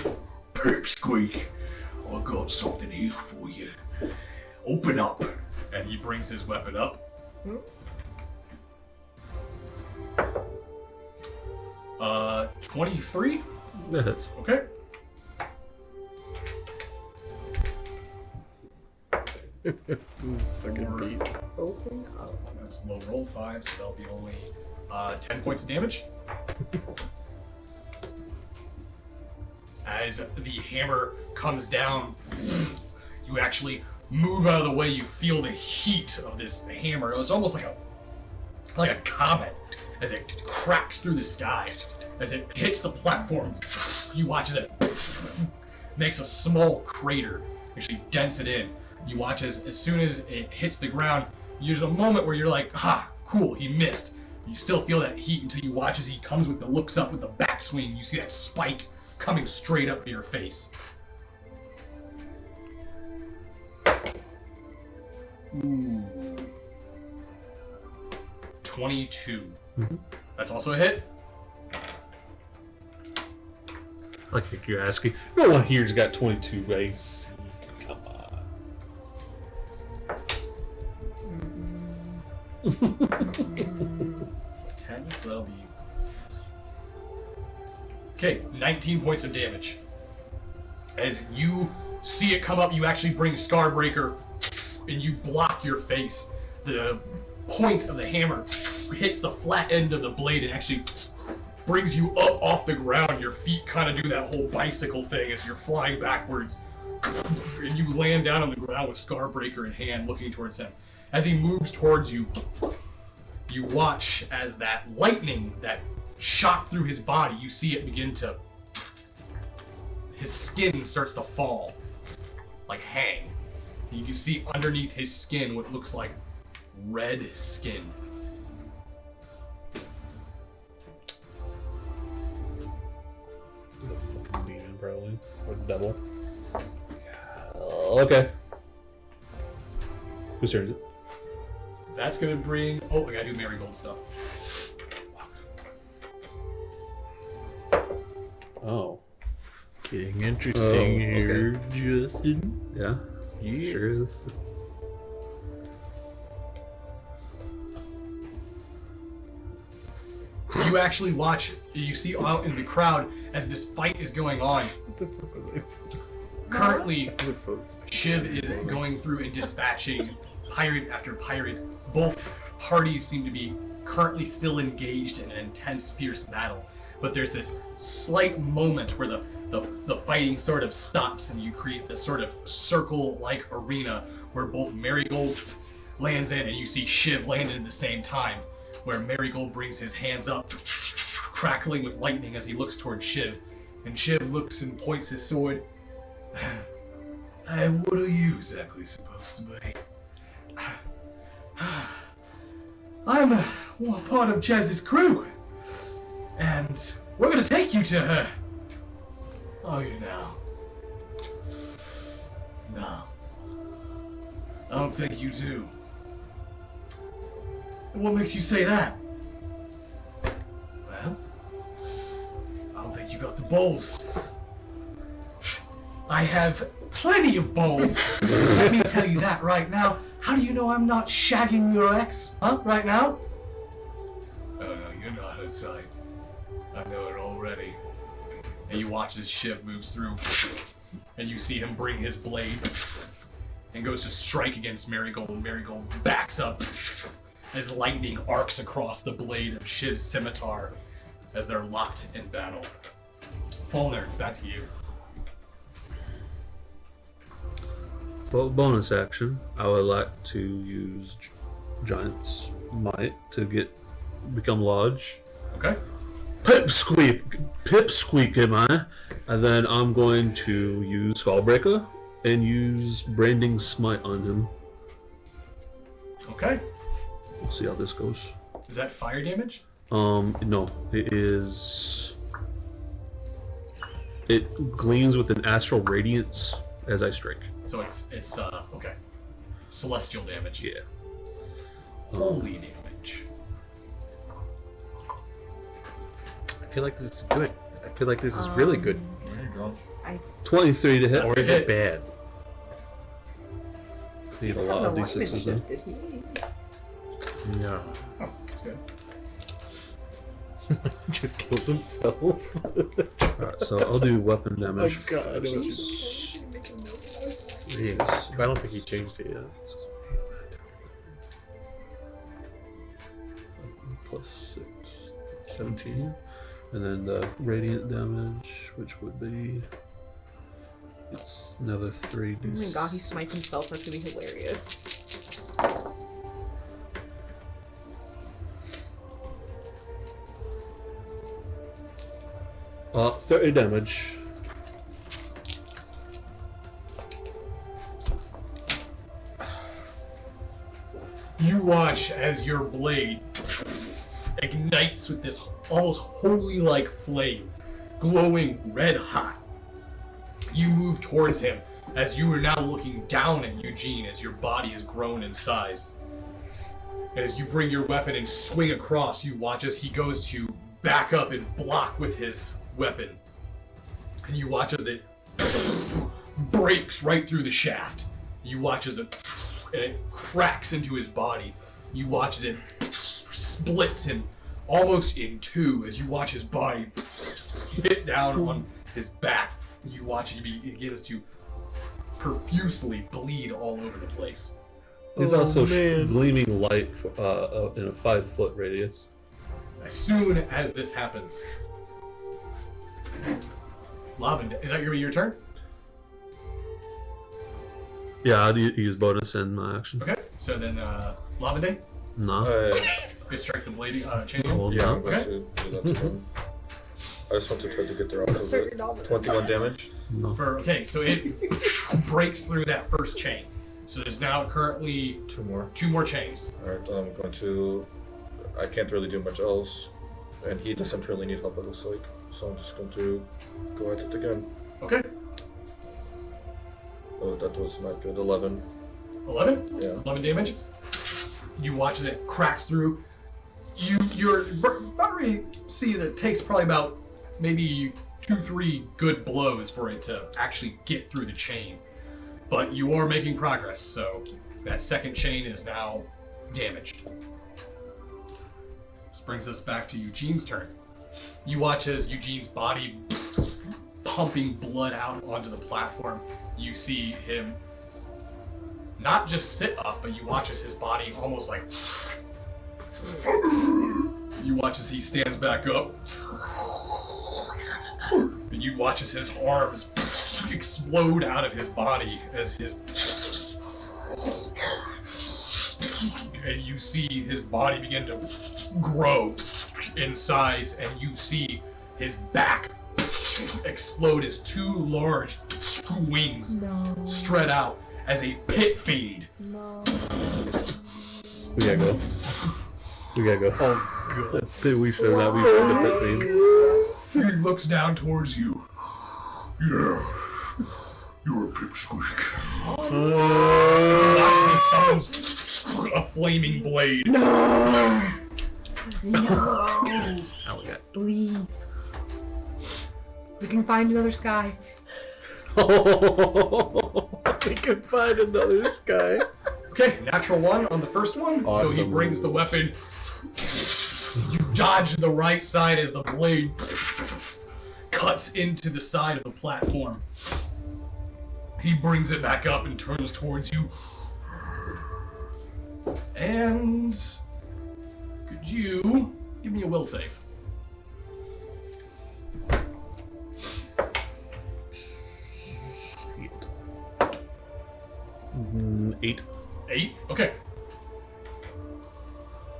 Pipsqueak, I got something here for you. Open up. And he brings his weapon up. 23? That hits. Okay. This fucking beat. Open up. That's low roll 5, so that'll be only 10 points of damage. As the hammer comes down, you actually move out of the way. You feel the heat of this hammer. It's almost like a comet as it cracks through the sky. As it hits the platform, you watch as it makes a small crater, actually dents it in. You watch as soon as it hits the ground, there's a moment where you're like, ha, cool, he missed. You still feel that heat until you watch as he comes with the looks up with the backswing. You see that spike coming straight up for your face. Ooh. 22. That's also a hit. Like you're asking. No one here's got 22 race. Come on. 10, so that'll be... Okay, 19 points of damage. As you see it come up, you actually bring Scarbreaker and you block your face. The point of the hammer hits the flat end of the blade and actually brings you up off the ground. Your feet kind of do that whole bicycle thing as you're flying backwards. And you land down on the ground with Scarbreaker in hand, looking towards him. As he moves towards you, you watch as that lightning that shot through his body, you see it begin to... His skin starts to fall. Like hang. You see underneath his skin what looks like red skin. Demon, probably. Or devil. Okay. Whose turn is it? That's gonna bring... Oh, I gotta do Marigold stuff. Oh. Getting interesting Oh, here, Justin. Yeah? Yeah. Sure is. You actually watch, you see out in the crowd as this fight is going on. Currently, Shiv is going through and dispatching pirate after pirate. Both parties seem to be currently still engaged in an intense, fierce battle. But there's this slight moment where the fighting sort of stops and you create this sort of circle-like arena where both Marigold lands in and you see Shiv land in at the same time, where Marigold brings his hands up, crackling with lightning as he looks towards Shiv. And Shiv looks and points his sword. And what are you exactly supposed to be? I'm a part of Jaz's crew. And we're gonna take you to her. Are you now? No. I don't think you do. And what makes you say that? Well, I don't think you got the balls. I have plenty of balls. Let me tell you that right now. How do you know I'm not shagging your ex? Huh? Right now? Oh no, you're not her type. I know it already. And you watch as Shiv moves through, and you see him bring his blade and goes to strike against Marigold, and Marigold backs up as lightning arcs across the blade of Shiv's scimitar as they're locked in battle. Fall Nerds, back to you. For bonus action, I would like to use Giant's Might to become large. Okay. Pipsqueak am I? And then I'm going to use Fallbreaker and use Branding Smite on him. Okay. We'll see how this goes. Is that fire damage? No. It is... It gleams with an astral radiance as I strike. So it's okay. Celestial damage. Yeah. Holy damage. I feel like this is good. I feel like this is really good. There you go. 23 to hit. That's Or is it bad? Need a lot of D6s then. No. Oh, that's good. Just kills himself. Alright, so I'll do weapon damage. Oh, God, first. Yes. I don't think he changed it yet. Plus 6, 17. And then the radiant damage, which would be. It's another 3d. Oh my god, he smites himself. That's gonna be hilarious. 30 damage. You watch as your blade ignites with this almost holy-like flame, glowing red hot. You move towards him as you are now looking down at Eugene as your body has grown in size. As you bring your weapon and swing across, you watch as he goes to back up and block with his weapon. And you watch as it breaks right through the shaft. You watch as it cracks into his body. You watch as it splits him almost in two as you watch his body hit down on his back. You watch as he begins to profusely bleed all over the place. He's also gleaming light in a 5-foot radius. As soon as this happens, Lavender, is that gonna be your turn? Yeah, I'd use bonus in my action. Okay, so then Lavender, No. you strike the blade chain. Well, Yeah, no. I'm going to do that to him. I just want to try to get there off of Assert it. your dominance. 21 damage. Okay, so it breaks through that first chain. So there's now currently 2 more. 2 more chains. Alright, I'm going to... I can't really do much else. And he doesn't really need help, it looks like. So I'm just going to go at it again. Okay, Oh, that was not good. 11. 11. Yeah. 11 damage. You watch as it cracks through. You're about to see that it takes probably about maybe 2-3 good blows for it to actually get through the chain. But you are making progress, so that second chain is now damaged. This brings us back to Eugene's turn. You watch as Eugene's body pumping blood out onto the platform. You see him not just sit up, but you watch as his body almost like... You watch as he stands back up. And you watch as his arms explode out of his body as his... And you see his body begin to grow in size, and you see his back explode as 2 large wings spread out as a pit fiend. We gotta go. We gotta go. Oh, God. I think we should not be the pit fiend. He looks down towards you. Yeah, you're a pipsqueak. Watches as it summons a flaming blade. Bleed. We can find another sky. We can find another sky. Okay, natural 1 on the first one. So he Awesome. brings the weapon. You dodge the right side as the blade cuts into the side of the platform. He brings it back up and turns towards you. And could you give me a will save? Eight. 8? Okay.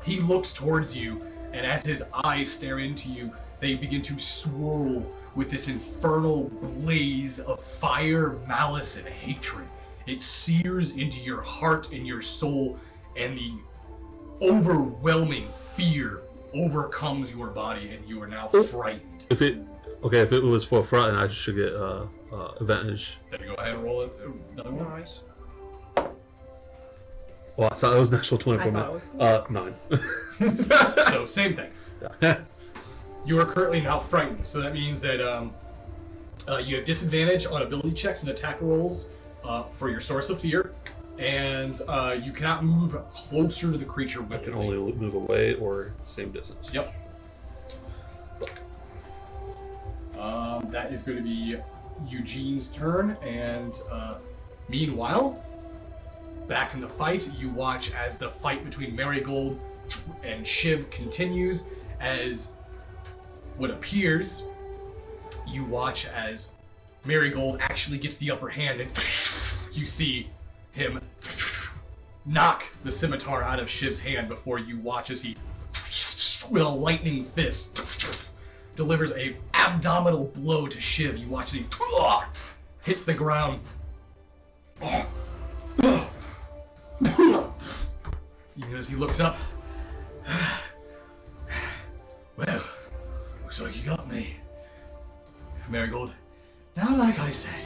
He looks towards you, and as his eyes stare into you, they begin to swirl with this infernal blaze of fire, malice, and hatred. It sears into your heart and your soul, and the overwhelming fear overcomes your body, and you are now frightened. If it was for front, I should get advantage. Then you go ahead and roll it. Another one. Nice. Well, I thought it was an actual 24 I minute. thought 9. So same thing. You are currently now frightened, so that means that you have disadvantage on ability checks and attack rolls for your source of fear, and you cannot move closer to the creature I can weaponly. only move away or same distance. Yep. That is going to be Eugene's turn, and Meanwhile, back in the fight, you watch as the fight between Marigold and Shiv continues. As what appears, you watch as Marigold actually gets the upper hand, and you see him knock the scimitar out of Shiv's hand before you watch as he, with a lightning fist, delivers a abdominal blow to Shiv. You watch as he hits the ground. Even as he looks up, well, looks like you got me, Marigold. Now, like I say,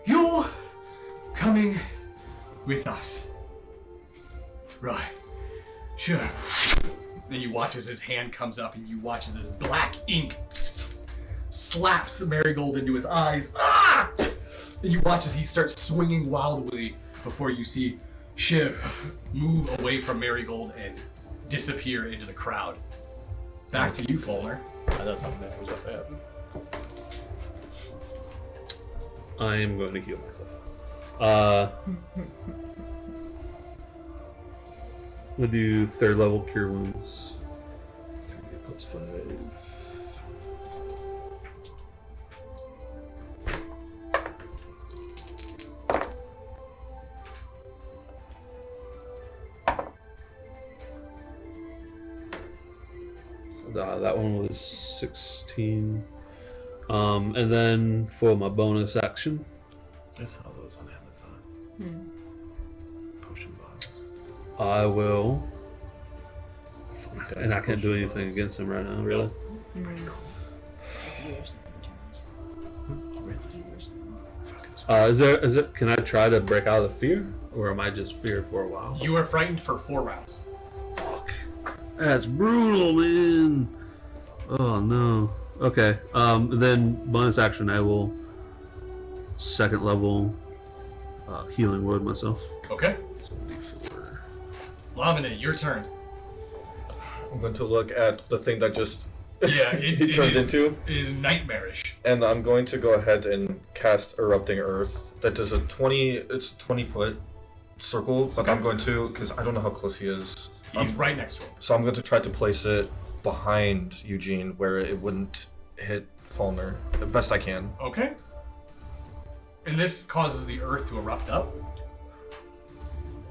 you're coming with us. Right. Sure. Then you watch as his hand comes up, and you watch as this black ink slaps Marigold into his eyes. Ah! And you watch as he starts swinging wildly before you see Shiv move away from Marigold and disappear into the crowd. Back to you, Fulner. I know something that was up there. I am going to heal myself. We'll do 3rd level cure wounds. 3 + 5. That one was 16. And then for my bonus action, I saw those on Amazon. Potion bottles. I will. And I can't do anything against him right now, really. Is it? Can I try to break out of the fear, or am I just feared for a while? You are frightened for 4 rounds. Fuck. That's brutal, man. Oh no. Okay. Then bonus action, I will 2nd level healing word myself. Okay. So D4. Lamina, your turn. I'm going to look at the thing that just Yeah, he turned into. It is nightmarish. And I'm going to go ahead and cast Erupting Earth. That does a 20-foot circle, but I'm going to, because I don't know how close he is. He's right next to him. So I'm going to try to place it behind Eugene where it wouldn't hit Falner the best I can. Okay. And this causes the earth to erupt up?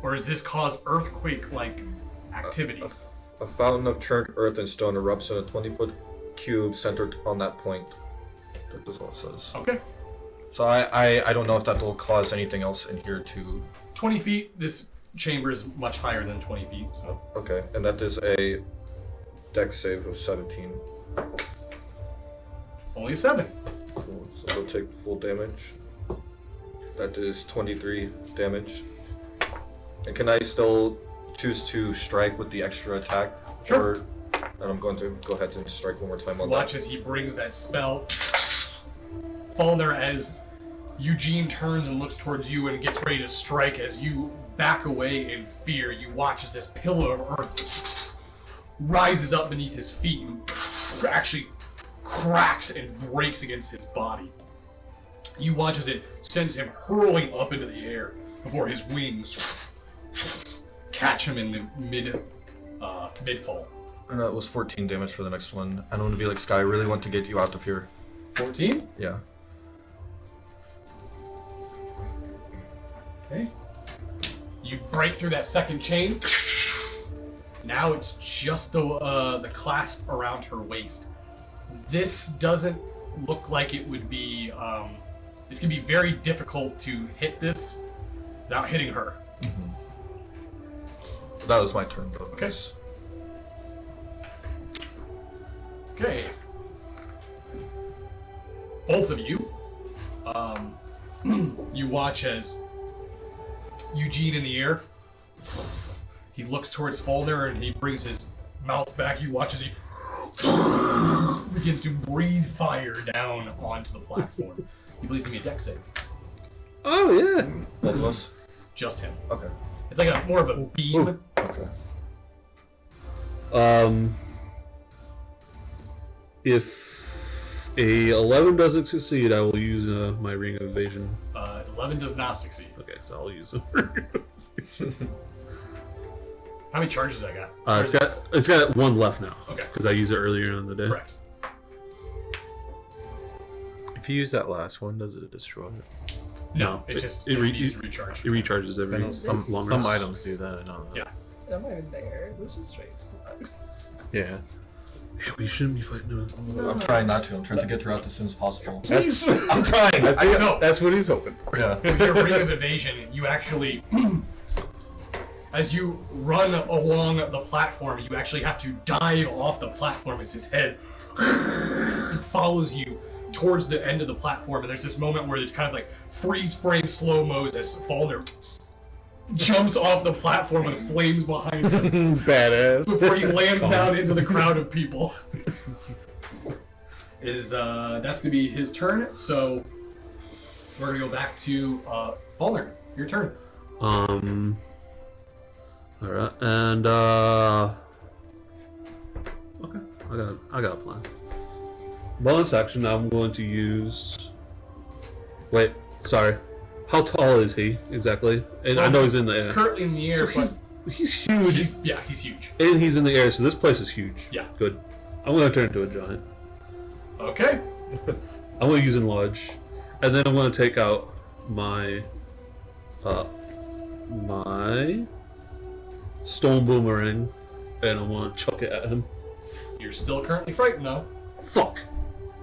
Or does this cause earthquake-like activity? A fountain of churned earth and stone erupts in a 20-foot cube centered on that point. That is what it says. Okay. So I don't know if that will cause anything else in here to... 20 feet, this chamber is much higher than 20 feet, so... Okay, and that is a dex save of 17. Only a 7. Cool. So we'll take full damage. That is 23 damage. And can I still choose to strike with the extra attack? Sure. And I'm going to go ahead and strike one more time on Watch as he brings that spell. Falner, as Eugene turns and looks towards you and gets ready to strike, as you back away in fear, you watch as this pillar of earth rises up beneath his feet and actually cracks and breaks against his body. You watch as it sends him hurling up into the air before his wings catch him in the mid-fall. And that was 14 damage for the next one. I don't want to be like Sky. I really want to get you out of here. 14? Yeah. Okay. You break through that second chain. Now it's just the clasp around her waist. This doesn't look like it would be... it's going to be very difficult to hit this without hitting her. Mm-hmm. That was my turn, though. Okay. Okay. Both of you, you watch as Eugene in the air. He looks towards Falner and he brings his mouth back. You watch as he begins to breathe fire down onto the platform. He believes me a dex save. Oh yeah. Both of us? Just him. Okay. It's like more of a beam. Okay. If a 11 doesn't succeed, I will use my ring of evasion. 11 does not succeed. Okay, so I'll use it. How many charges I got? It's got one left now. Okay. Because I used it earlier in the day. Correct. If you use that last one, does it destroy it? No, it just needs to recharge. It recharges I know every some longer. items do that. I know that. Yeah. I'm not even there. This is straight sucks. Yeah. Yeah, we shouldn't be fighting him. I'm trying not to. I'm trying to get her out as soon as possible. That's, I'm trying. So, that's what he's hoping for. Yeah. with your ring of evasion, you actually, as you run along the platform, you actually have to dive off the platform as his head follows you towards the end of the platform. And there's this moment where it's kind of like freeze frame slow-mos as Falner jumps off the platform with flames behind him Badass. before he lands down into the crowd of people. That's gonna be his turn. So we're gonna go back to Falner. Your turn. Alright, and okay, I got a plan. Bonus action, I'm going to use. Wait, sorry. How tall is he exactly? And I know he's in the air. Currently in the air, So but he's huge, he's huge. and he's in the air, so this place is huge. Yeah. Good. I'm gonna turn into a giant. Okay. I'm gonna use enlarge, and then I'm gonna take out my my stone boomerang, and I'm gonna chuck it at him. You're still currently frightened though. Fuck.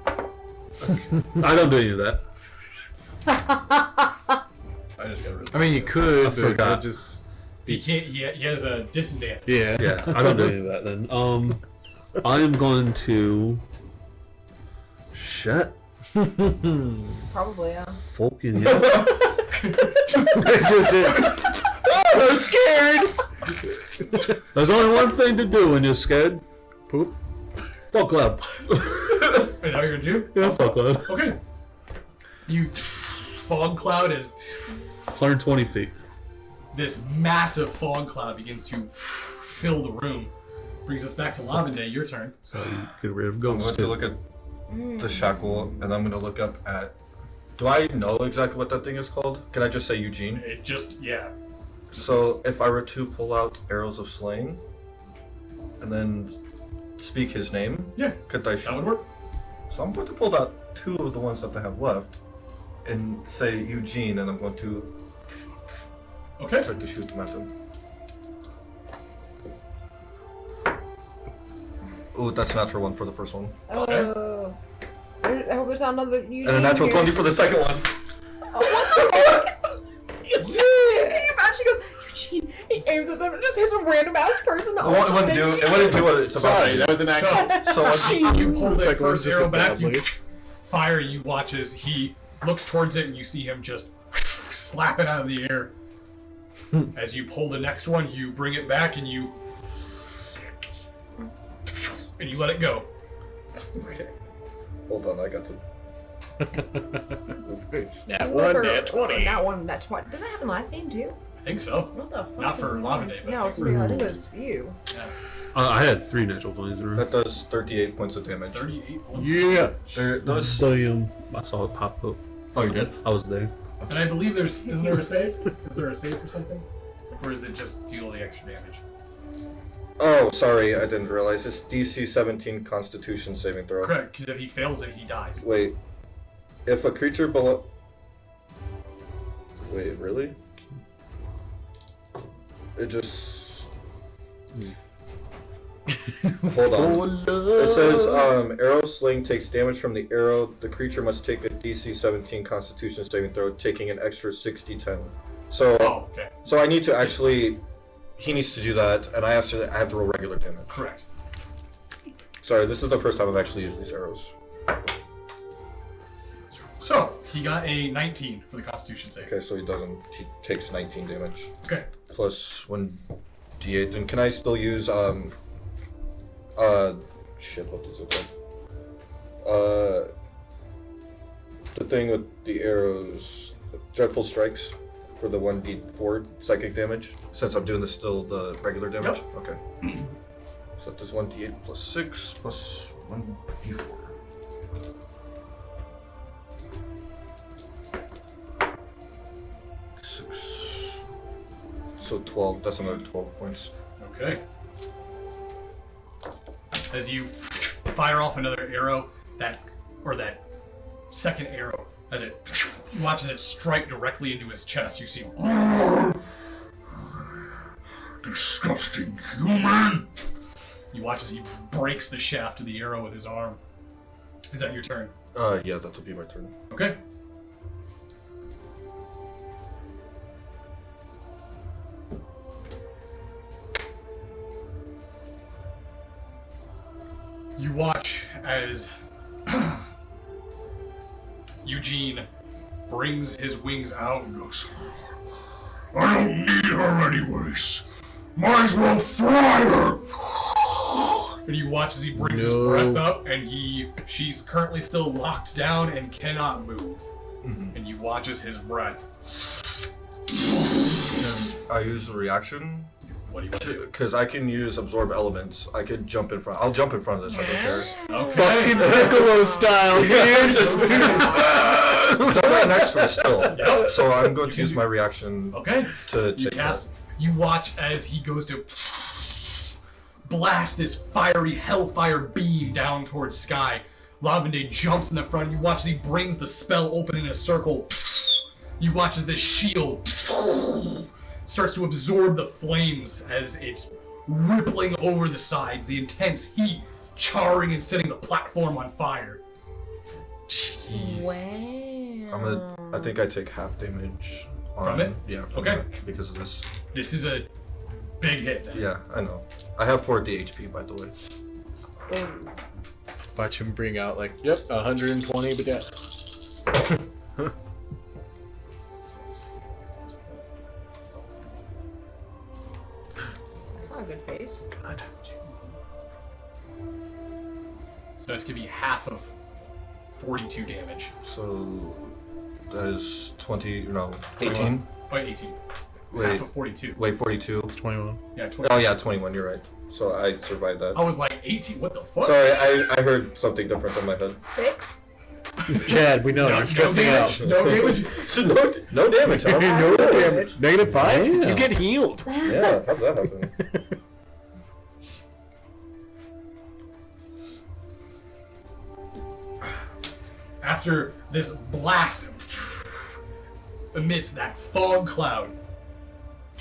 I don't do any of that. I just got rid of I mean, you could, but forgot. it just He can't. He has a disadvantage. yeah. Yeah, I don't do any of that then. I am going to shut Probably, yeah. fucking hell. So scared. There's only one thing to do when you're scared. Poop. Fuck Lab. Is that what you're gonna do? Yeah, fuck Lab. Okay. You fog cloud is 120 feet. this massive fog cloud begins to fill the room. Brings us back to Lavender. Your turn. So you get rid of I'm going ghosts. to look at the shackle, and I'm going to look up at. Do I know exactly what that thing is called? Can I just say Eugene? It just So if I were to pull out arrows of slaying, and then speak his name, Yeah, could I that shoot? would work. So I'm going to pull out two of the ones that I have left, and say Eugene, and I'm going to Okay. try to shoot them at him. Ooh, that's a natural one for the first one. Oh. I hope there's not another Eugene And a natural here. 20 for the second one. She goes, Eugene. He aims at them and just hits a random ass person. It wouldn't do what it's about to do. That was an accident. So You pull the Like, first just arrow a back, you badly. fire, and you watch as he looks towards it, and you see him just slap it out of the air. As you pull the next one, you bring it back, and you let it go. Okay. Hold on, I got to. That You one, were- that 20. That one, that 20. Didn't that happen last game too? I think so. What the fuck? Not for Lavender, but No, it was for you. I think it was you. Yeah. I had 3 natural 20s in a row. That does 38 points of damage. 38 points. Yeah. Those. Damn. I saw it pop up. Oh, you did? I was there. And I believe isn't there a save? Is there a save or something? Or is it just deal the extra damage? Oh, sorry, I didn't realize. It's DC 17 Constitution saving throw. Correct, because if he fails it, he dies. Wait. If a creature below. Wait, really? It just. Hold on. It says arrow sling takes damage from the arrow. The creature must take a DC 17 Constitution saving throw, taking an extra 60/10. So, Oh, okay. so I need to actually. He needs to do that, and I have to roll regular damage. Correct. Sorry, this is the first time I've actually used these arrows. So, he got a 19 for the Constitution save. Okay, so he takes 19 damage. Okay. Plus 1d8. And can I still use, shit, what is it called? The thing with the arrows, Dreadful Strikes, for the 1d4 psychic damage, since I'm doing this still the regular damage? Yep. Okay. So that does 1d8 plus 6 plus 1d4. So 12. That's another 12 points. Okay. As you fire off another arrow, that second arrow, as it watches it strike directly into his chest, you see. Disgusting human! You watch as he breaks the shaft of the arrow with his arm. Is that your turn? Yeah, that'll be my turn. Okay. You watch as Eugene brings his wings out and goes, I don't need her anyways. Might as well fry her! and you watch as he brings his breath up and she's currently still locked down and cannot move. And you watch as his breath. I use the reaction. What do you want to do? Because I can use absorb elements. I could jump in front. I'll jump in front of this. I don't care. Okay. Piccolo style here. Just Because I'm right next to it still. Yep. So I'm going to use my reaction Okay. to You take cast. You watch as he goes to blast this fiery hellfire beam down towards Sky. Lavende jumps in the front. You watch as he brings the spell open in a circle. You watch as this shield starts to absorb the flames as it's rippling over the sides. The intense heat charring and setting the platform on fire. Wow. I think I take half damage. From it? Yeah. From Okay. that, because of this. This is a big hit then. Yeah, I know. I have 4 DHP, by the way. watch him bring out like, 120, but yeah. That's not a good face. God. So that's gonna be half of 42 damage. So that is 20. No, 21. 18. Wait, 18. Wait. Half of 42. Wait, 42. 21. Yeah, 20. Oh yeah, 21. You're right. So I survived that. I was like 18. What the fuck? Sorry, I heard something different in my head. 6? Chad, we know No, you're stressing no out. damage. No damage. So no damage, huh? No damage. -5? Damn. You get healed. Yeah, how'd that happen? After this blast amidst that fog cloud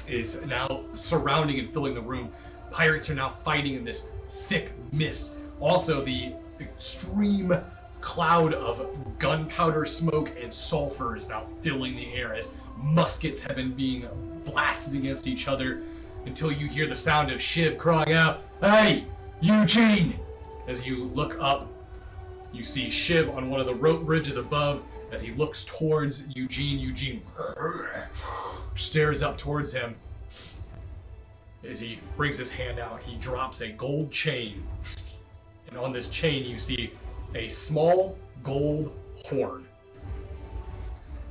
is now surrounding and filling the room, pirates are now fighting in this thick mist. Also, the extreme cloud of gunpowder smoke and sulfur is now filling the air as muskets have been being blasted against each other until you hear the sound of Shiv crying out, "Hey, Eugene!" As you look up, you see Shiv on one of the rope bridges above. As he looks towards Eugene, Eugene stares up towards him. As he brings his hand out, he drops a gold chain. And on this chain, you see a small gold horn.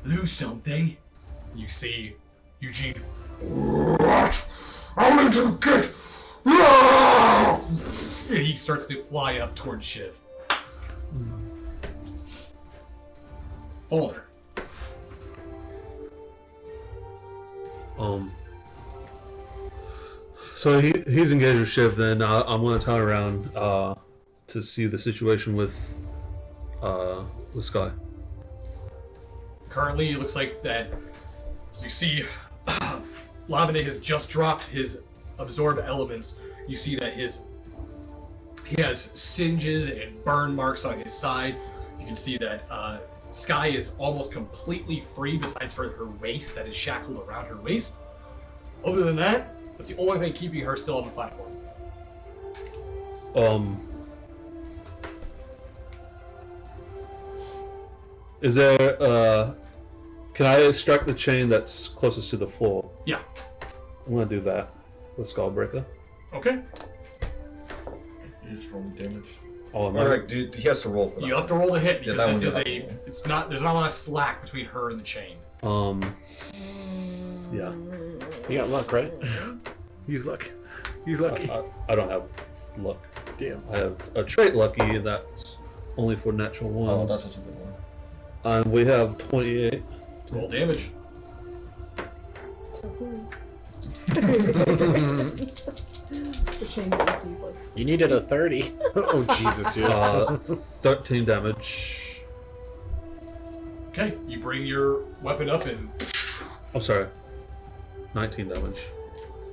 Lose something? You see Eugene. What? How did you get? Ah! And he starts to fly up towards Shiv. Fuller. So he's engaged with Shiv. Then I'm going to turn around to see the situation with Sky. Currently, it looks like that you see Lavende has just dropped his absorb elements. You see that he has singes and burn marks on his side. You can see that Sky is almost completely free, besides for her waist that is shackled around her waist. Other than that, that's the only thing keeping her still on the platform. Is there can I extract the chain that's closest to the floor? Yeah. I'm gonna do that with Skullbreaker. Okay. You just roll the damage. Oh, am I- Alright, dude, he has to roll for that. You have to roll to hit Yeah, because that this is one a. you have to roll. It's not. There's not a lot of slack between her and the chain. Yeah. You got luck, right? He's lucky. He's lucky. I don't have luck. Damn. I have a trait lucky that's only for natural Oh, ones. that's a good one. And we have 28. Roll damage. So who? The chain's AC is like. You needed a 30. Oh, Jesus, yeah. 13 damage. Okay, you bring your weapon up and I'm sorry. 19 damage.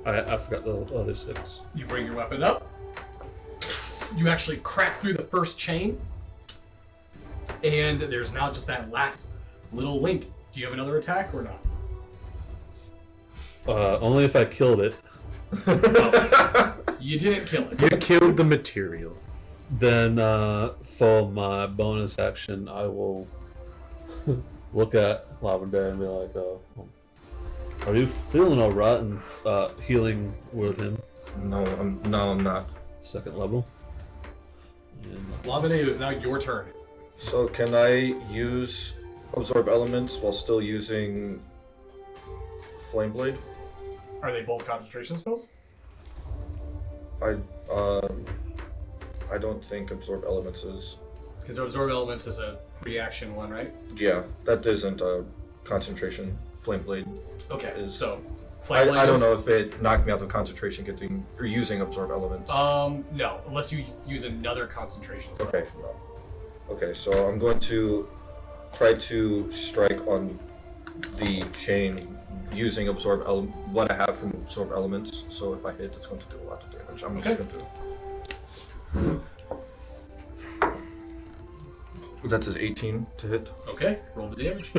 I forgot the other 6. you bring your weapon up. You actually crack through the first chain. And there's now just that last little link. Do you have another attack or not? Only if I killed it. You didn't kill it. You killed the material. Then for my bonus action, I will look at Lavender and be like, "Are you feeling alright?" And healing with him, No, I'm not. 2nd level. And Lavine, it is now your turn. So can I use absorb elements while still using flame blade? Are they both concentration spells? I don't think absorb elements is. Because absorb elements is a reaction one, right? Yeah, that isn't a concentration. Flame blade. Okay, Is- so I flame blade don't is- know if it knocked me out of concentration getting or using absorb elements. No, unless you use another concentration spell. Okay, no. Okay, so I'm going to try to strike on the chain using absorb what I have from absorb elements. So if I hit, it's going to do a lot of damage. I'm just Okay. going to. That is 18 to hit. Okay, roll the damage.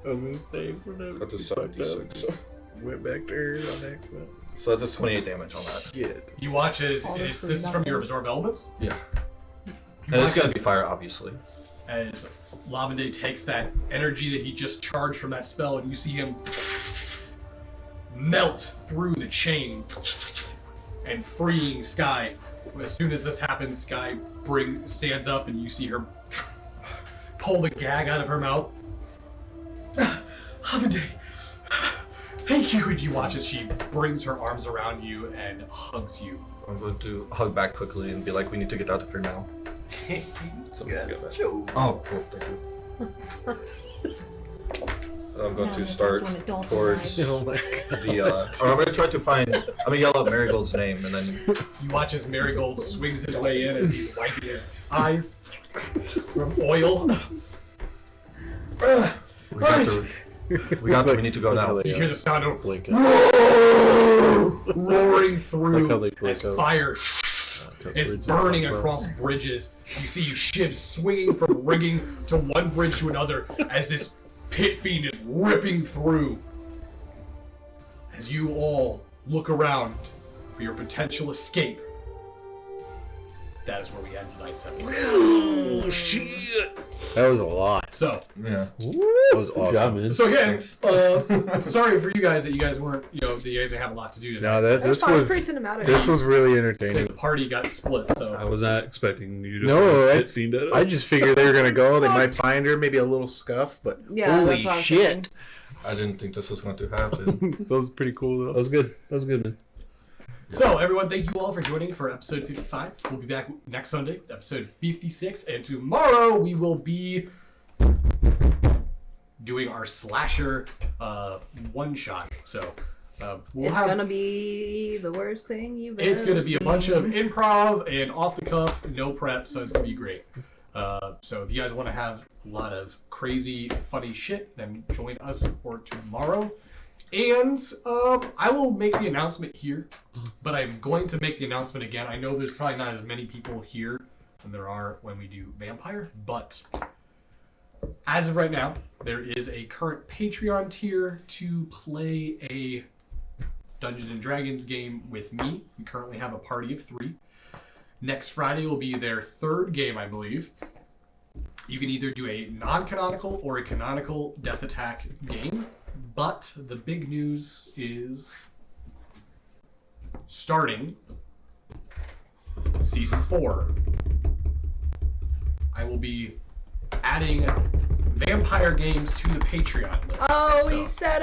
I was gonna say, whatever. That is 76. Went back there on accident. So that is 28 damage on that. Get. You watch as Honestly, this is from your nothing. absorb elements. Yeah. You And it's watch going as- to be fire, obviously. as Lavinde takes that energy that he just charged from that spell, and you see him melt through the chain and freeing Sky. As soon as this happens, Sky stands up, and you see her pull the gag out of her mouth. Lavinde, thank you. And you watch as she brings her arms around you and hugs you. I'm going to hug back quickly and be like, we need to get out of here now. Oh, cool. Thank you. And I'm going to start towards the. Or I'm going to try to find. I'm going to yell out Marigold's name and then. You watch as Marigold swings his way in as he's wiping his eyes from oil. We got to. We got to. We need to go now. You hear the sound of Blink roaring through Like how they break as out. fire is bridges burning as well. across bridges. You see shivs swinging from rigging to one bridge to another as this pit fiend is ripping through. As you all look around for your potential escape, that is where we end tonight's episode. Oh shit! That was a lot. So, Yeah. That was Good job, awesome. man. so again, Thanks. sorry for you guys that you guys weren't, that you guys didn't have a lot to do today. No, That's this fine, it's was pretty cinematic. this was really So entertaining. the party got split. I So was not expecting you to No, hit Fiend at it. I just figured they were gonna go. They might find her, maybe a little scuff, but Yeah, holy that's what I was shit, thinking. I didn't think this was going to happen. that was pretty cool That though. was good. That was good, man. So, everyone, thank you all for joining for episode 55. We'll be back next Sunday, episode 56, and tomorrow we will be doing our slasher one-shot. So, we'll It's have... gonna be the worst thing you've It's ever going to be a bunch of seen. improv and off-the-cuff, no prep, so it's going to be great. So if you guys want to have a lot of crazy, funny shit, then join us for tomorrow. And I will make the announcement here, but I'm going to make the announcement again. I know there's probably not as many people here than there are when we do Vampire, but as of right now, there is a current Patreon tier to play a Dungeons and Dragons game with me. We currently have a party of 3. Next Friday will be their 3rd game, I believe. You can either do a non-canonical or a canonical Death Attack game. But the big news is starting season 4. I will be adding vampire games to the Patreon list. Oh, So- we said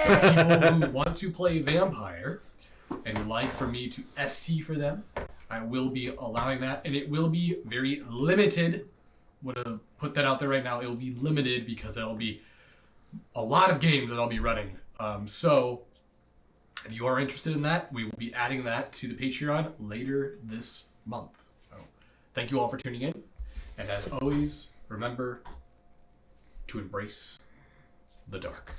so it! people who want to play vampire and would like for me to ST for them, I will be allowing that, and it will be very limited. I'm gonna put that out there right now. It will be limited because there will be a lot of games that I'll be running. So if you are interested in that, we will be adding that to the Patreon later this month. So, thank you all for tuning in. And as always, remember to embrace the dark.